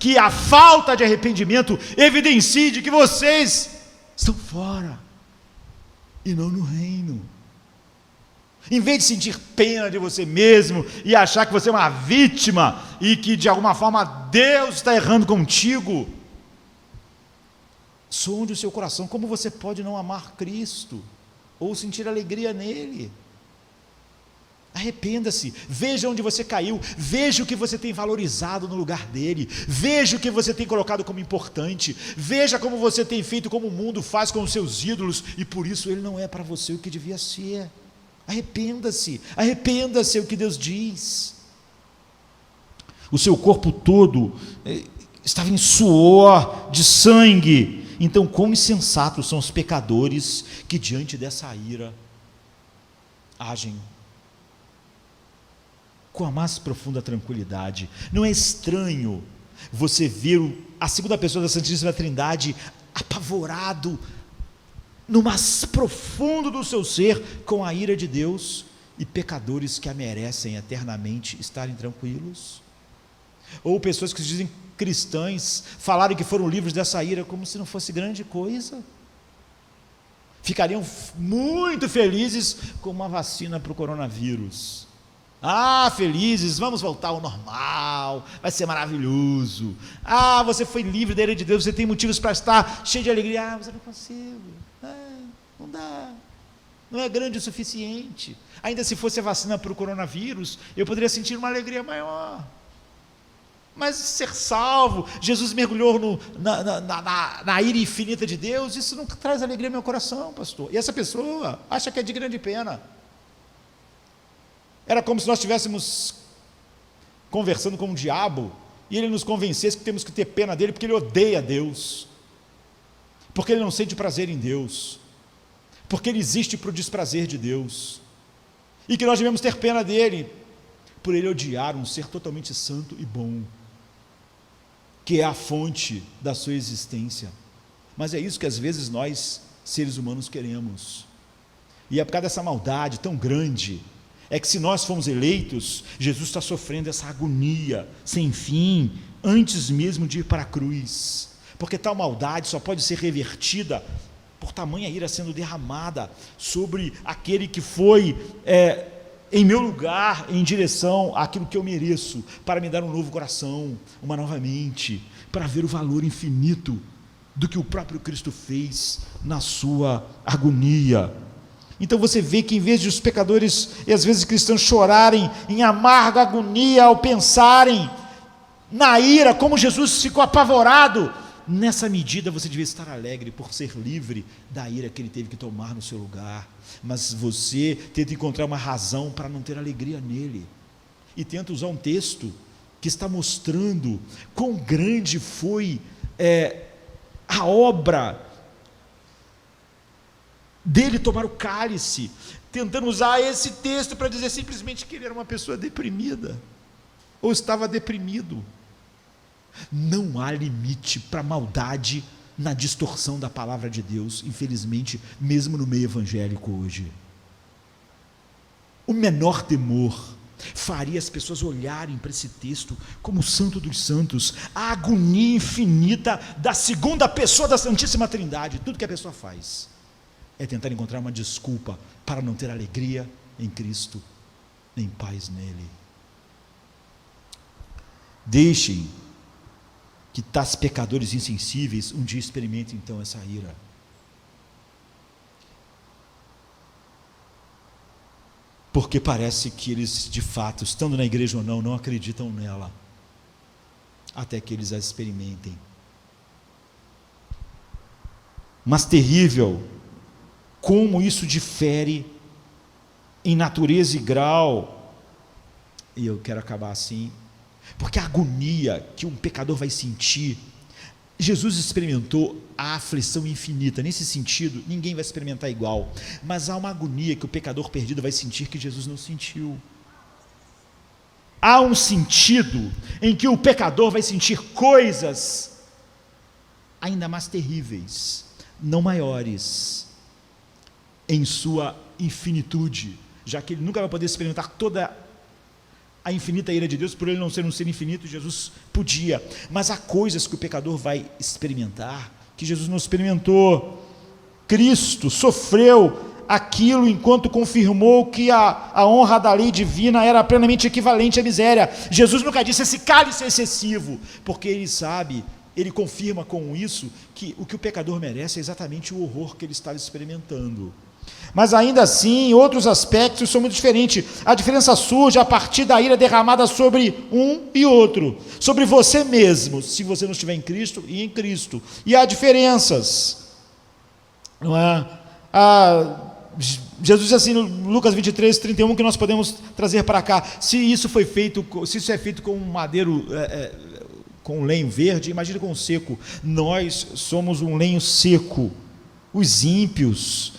que a falta de arrependimento evidencie de que vocês estão fora e não no reino. Em vez de sentir pena de você mesmo e achar que você é uma vítima e que de alguma forma Deus está errando contigo, sonde o seu coração. Como você pode não amar Cristo ou sentir alegria nele? Arrependa-se, veja onde você caiu, veja o que você tem valorizado no lugar dele, veja o que você tem colocado como importante, veja como você tem feito, como o mundo faz com os seus ídolos, e por isso ele não é para você o que devia ser. Arrependa-se, é o que Deus diz. O seu corpo todo estava em suor de sangue. Então, quão insensatos são os pecadores que diante dessa ira agem com a mais profunda tranquilidade. Não é estranho você ver a segunda pessoa da Santíssima Trindade apavorado no mais profundo do seu ser com a ira de Deus, e pecadores que a merecem eternamente estarem tranquilos? Ou pessoas que se dizem cristãs falarem que foram livres dessa ira como se não fosse grande coisa? Ficariam muito felizes com uma vacina para o coronavírus. Felizes, vamos voltar ao normal, vai ser maravilhoso. Você foi livre da ira de Deus, você tem motivos para estar cheio de alegria. Mas eu não consigo, não dá, não é grande o suficiente. Ainda se fosse a vacina para o coronavírus, eu poderia sentir uma alegria maior. Mas ser salvo, Jesus mergulhou na ira infinita de Deus, isso não traz alegria ao meu coração, pastor. E essa pessoa acha que é digna de pena. Era como se nós estivéssemos conversando com o diabo e ele nos convencesse que temos que ter pena dele porque ele odeia Deus, porque ele não sente prazer em Deus, porque ele existe para o desprazer de Deus, e que nós devemos ter pena dele por ele odiar um ser totalmente santo e bom, que é a fonte da sua existência. Mas é isso que às vezes nós, seres humanos, queremos, e é por causa dessa maldade tão grande, é que se nós fomos eleitos, Jesus está sofrendo essa agonia sem fim, antes mesmo de ir para a cruz, porque tal maldade só pode ser revertida por tamanha ira sendo derramada sobre aquele que foi em meu lugar, em direção àquilo que eu mereço, para me dar um novo coração, uma nova mente, para ver o valor infinito do que o próprio Cristo fez na sua agonia. Então você vê que em vez de os pecadores e às vezes cristãos chorarem em amarga agonia ao pensarem na ira, como Jesus ficou apavorado, nessa medida você devia estar alegre por ser livre da ira que ele teve que tomar no seu lugar. Mas você tenta encontrar uma razão para não ter alegria nele, e tenta usar um texto que está mostrando quão grande foi a obra dele tomar o cálice, tentando usar esse texto para dizer simplesmente que ele era uma pessoa deprimida, ou estava deprimido. Não há limite para a maldade na distorção da palavra de Deus, infelizmente, mesmo no meio evangélico hoje. O menor temor faria as pessoas olharem para esse texto como o santo dos santos, a agonia infinita da segunda pessoa da Santíssima Trindade. Tudo que a pessoa faz é tentar encontrar uma desculpa para não ter alegria em Cristo, nem paz nele. Deixem que tais pecadores insensíveis um dia experimentem então essa ira. Porque parece que eles, de fato, estando na igreja ou não acreditam nela, até que eles a experimentem. Mas terrível como isso difere em natureza e grau, e eu quero acabar assim, porque a agonia que um pecador vai sentir, Jesus experimentou a aflição infinita. Nesse sentido, ninguém vai experimentar igual, mas há uma agonia que o pecador perdido vai sentir que Jesus não sentiu. Há um sentido em que o pecador vai sentir coisas ainda mais terríveis, não maiores, em sua infinitude, já que ele nunca vai poder experimentar toda a infinita ira de Deus, por ele não ser um ser infinito. Jesus podia, mas há coisas que o pecador vai experimentar, que Jesus não experimentou. Cristo sofreu aquilo enquanto confirmou que a honra da lei divina era plenamente equivalente à miséria. Jesus nunca disse esse cálice é excessivo, porque ele sabe, ele confirma com isso, que o que o pecador merece é exatamente o horror que ele estava experimentando. Mas ainda assim, outros aspectos são muito diferentes. A diferença surge a partir da ira derramada sobre um e outro, sobre você mesmo, se você não estiver em Cristo e em Cristo. E há diferenças, não é? Jesus diz assim no Lucas 23, 31, que nós podemos trazer para cá. Se isso é feito com um madeiro, com um lenho verde, imagine com um seco. Nós somos um lenho seco. Os ímpios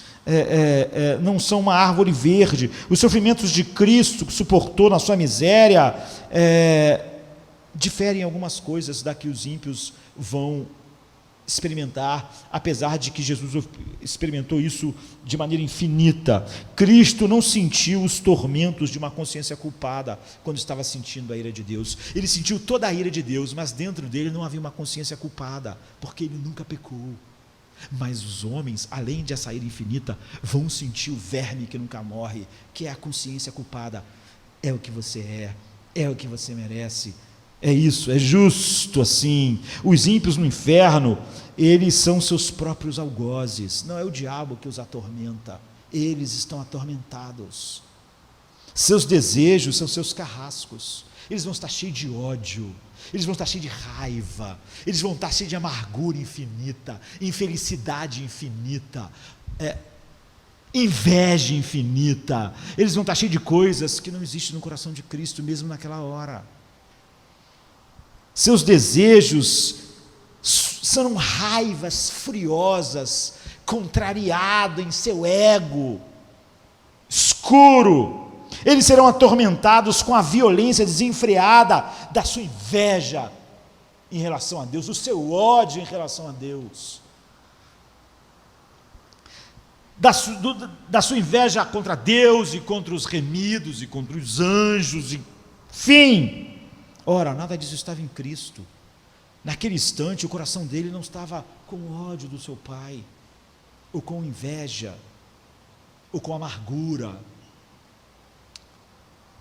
não são uma árvore verde. Os sofrimentos de Cristo, que suportou na sua miséria, diferem em algumas coisas da que os ímpios vão experimentar, apesar de que Jesus experimentou isso de maneira infinita. Cristo não sentiu os tormentos de uma consciência culpada quando estava sentindo a ira de Deus. Ele sentiu toda a ira de Deus, mas dentro dele não havia uma consciência culpada, porque ele nunca pecou. Mas os homens, além de essa ira infinita, vão sentir o verme que nunca morre, que é a consciência culpada. É o que você é o que você merece. É isso, é justo assim. Os ímpios no inferno, eles são seus próprios algozes, não é o diabo que os atormenta, eles estão atormentados. Seus desejos são seus carrascos, eles vão estar cheios de ódio, eles vão estar cheios de raiva, eles vão estar cheios de amargura infinita, infelicidade infinita, inveja infinita, eles vão estar cheios de coisas que não existem no coração de Cristo, mesmo naquela hora. Seus desejos são raivas furiosas, contrariado em seu ego escuro. Eles serão atormentados com a violência desenfreada da sua inveja em relação a Deus, do seu ódio em relação a Deus, da sua inveja contra Deus e contra os remidos e contra os anjos, enfim. Ora, nada disso estava em Cristo. Naquele instante o coração dele não estava com ódio do seu pai, ou com inveja, ou com amargura.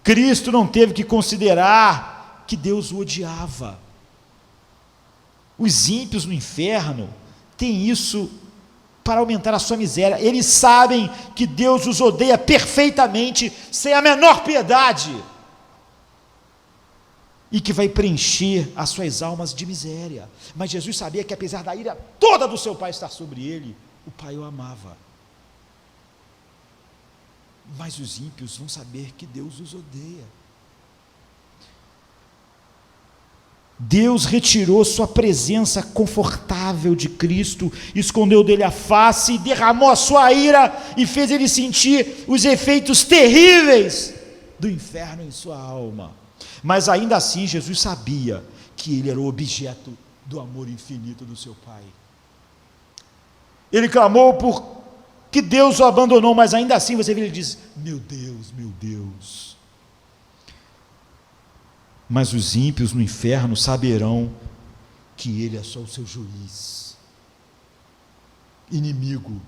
Cristo não teve que considerar que Deus o odiava. Os ímpios no inferno têm isso para aumentar a sua miséria. Eles sabem que Deus os odeia perfeitamente, sem a menor piedade, e que vai preencher as suas almas de miséria. Mas Jesus sabia que apesar da ira toda do seu pai estar sobre ele, o pai o amava. Mas os ímpios vão saber que Deus os odeia. Deus retirou sua presença confortável de Cristo, escondeu dele a face, derramou a sua ira e fez ele sentir os efeitos terríveis do inferno em sua alma. Mas ainda assim Jesus sabia que ele era o objeto do amor infinito do seu pai. Ele clamou por que Deus o abandonou, mas ainda assim você vê ele diz: meu Deus, meu Deus. Mas os ímpios no inferno saberão que ele é só o seu juiz, inimigo,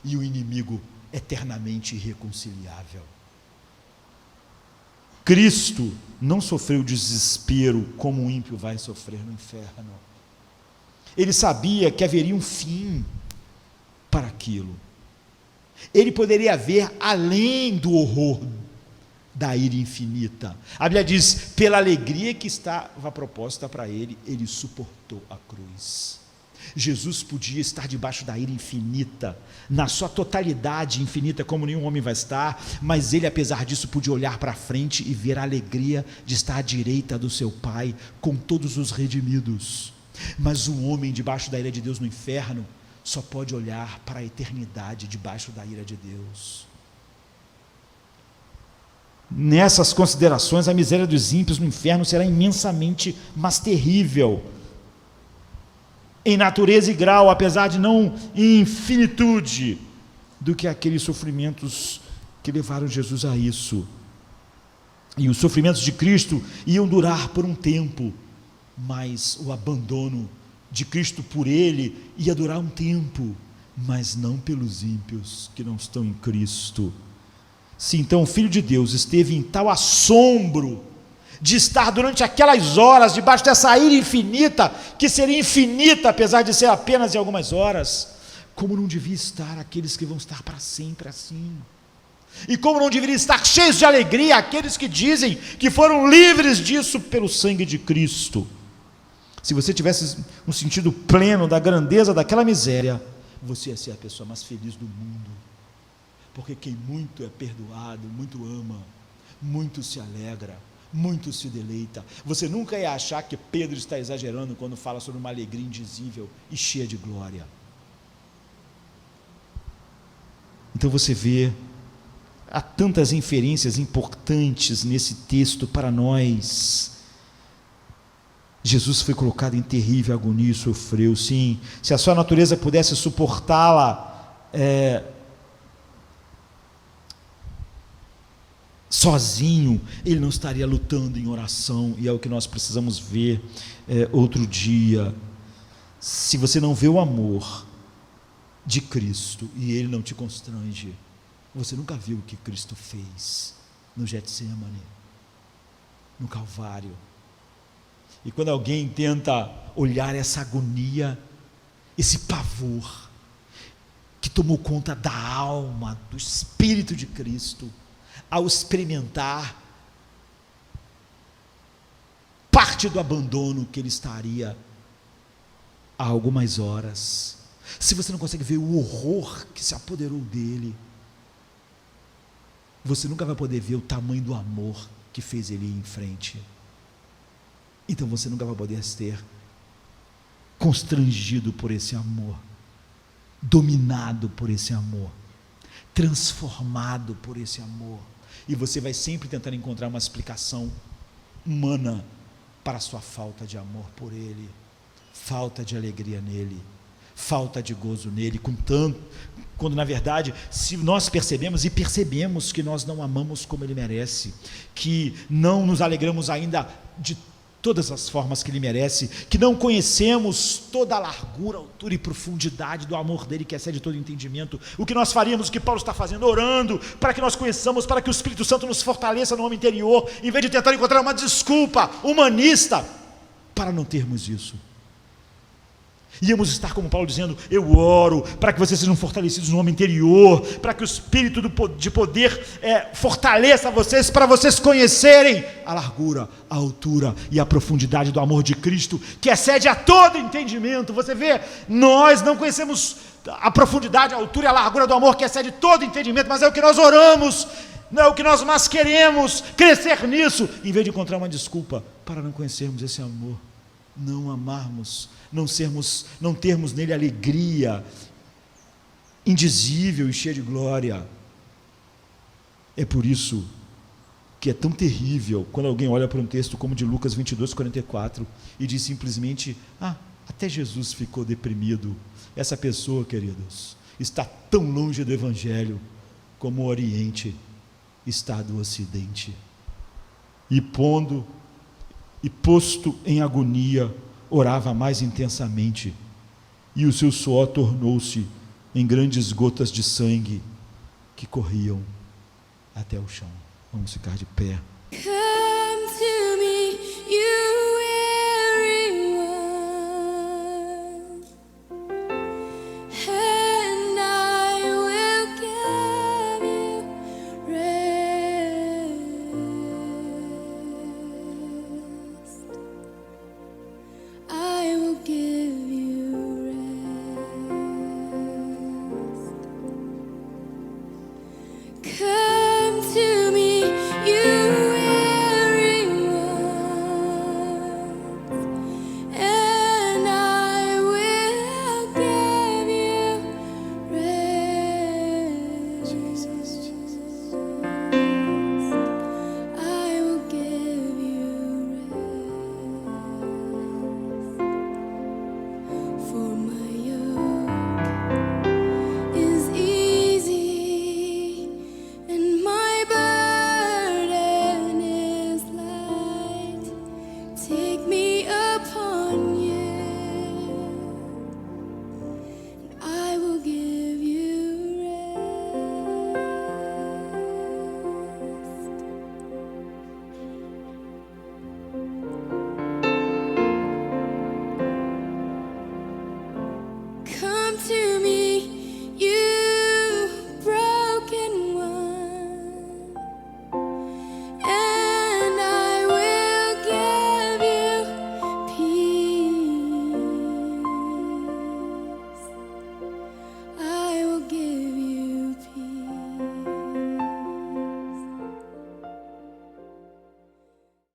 e o inimigo eternamente irreconciliável. Cristo não sofreu desespero como o ímpio vai sofrer no inferno. Ele sabia que haveria um fim para aquilo. Ele poderia ver além do horror da ira infinita. A Bíblia diz: pela alegria que estava proposta para ele, ele suportou a cruz. Jesus podia estar debaixo da ira infinita, na sua totalidade infinita, como nenhum homem vai estar, mas ele, apesar disso, podia olhar para frente e ver a alegria de estar à direita do seu Pai, com todos os redimidos. Mas um homem debaixo da ira de Deus no inferno só pode olhar para a eternidade debaixo da ira de Deus. Nessas considerações, a miséria dos ímpios no inferno será imensamente mais terrível em natureza e grau, apesar de não em infinitude, do que aqueles sofrimentos que levaram Jesus a isso. E os sofrimentos de Cristo iam durar por um tempo, mas o abandono de Cristo por ele ia durar um tempo, mas não pelos ímpios que não estão em Cristo. Se então o Filho de Deus esteve em tal assombro de estar durante aquelas horas debaixo dessa ira infinita, que seria infinita apesar de ser apenas em algumas horas, como não devia estar aqueles que vão estar para sempre assim? E como não deveriam estar cheios de alegria aqueles que dizem que foram livres disso pelo sangue de Cristo? Se você tivesse um sentido pleno da grandeza daquela miséria, você ia ser a pessoa mais feliz do mundo, porque quem muito é perdoado, muito ama, muito se alegra, muito se deleita. Você nunca ia achar que Pedro está exagerando quando fala sobre uma alegria indizível e cheia de glória. Então você vê, há tantas inferências importantes nesse texto para nós. Jesus foi colocado em terrível agonia e sofreu, sim. Se a sua natureza pudesse suportá-la sozinho, ele não estaria lutando em oração, e é o que nós precisamos ver outro dia. Se você não vê o amor de Cristo e ele não te constrange, você nunca viu o que Cristo fez no Getsemane, no Calvário. E quando alguém tenta olhar essa agonia, esse pavor que tomou conta da alma, do Espírito de Cristo, ao experimentar parte do abandono que ele estaria há algumas horas, se você não consegue ver o horror que se apoderou dele, você nunca vai poder ver o tamanho do amor que fez ele ir em frente. Então você nunca vai poder ser constrangido por esse amor, dominado por esse amor, transformado por esse amor. E você vai sempre tentar encontrar uma explicação humana para a sua falta de amor por ele, falta de alegria nele, falta de gozo nele, quando na verdade, se nós percebemos que nós não amamos como ele merece, que não nos alegramos ainda de todas as formas que ele merece, que não conhecemos toda a largura, altura e profundidade do amor dele que excede todo entendimento, o que nós faríamos, o que Paulo está fazendo, orando para que nós conheçamos, para que o Espírito Santo nos fortaleça no homem interior, em vez de tentar encontrar uma desculpa humanista para não termos isso. Íamos estar como Paulo dizendo: eu oro para que vocês sejam fortalecidos no homem interior, para que o Espírito de poder fortaleça vocês, para vocês conhecerem a largura, a altura e a profundidade do amor de Cristo, que excede a todo entendimento. Você vê, nós não conhecemos a profundidade, a altura e a largura do amor que excede todo entendimento, mas é o que nós oramos, não é o que nós mais queremos, crescer nisso, em vez de encontrar uma desculpa para não conhecermos esse amor, não amarmos, não termos nele alegria indizível e cheia de glória. É por isso que é tão terrível quando alguém olha para um texto como de Lucas 22:44 e diz simplesmente: até Jesus ficou deprimido. Essa pessoa, queridos, está tão longe do Evangelho como o Oriente está do Ocidente. E posto em agonia, orava mais intensamente, e o seu suor tornou-se em grandes gotas de sangue que corriam até o chão. Vamos ficar de pé.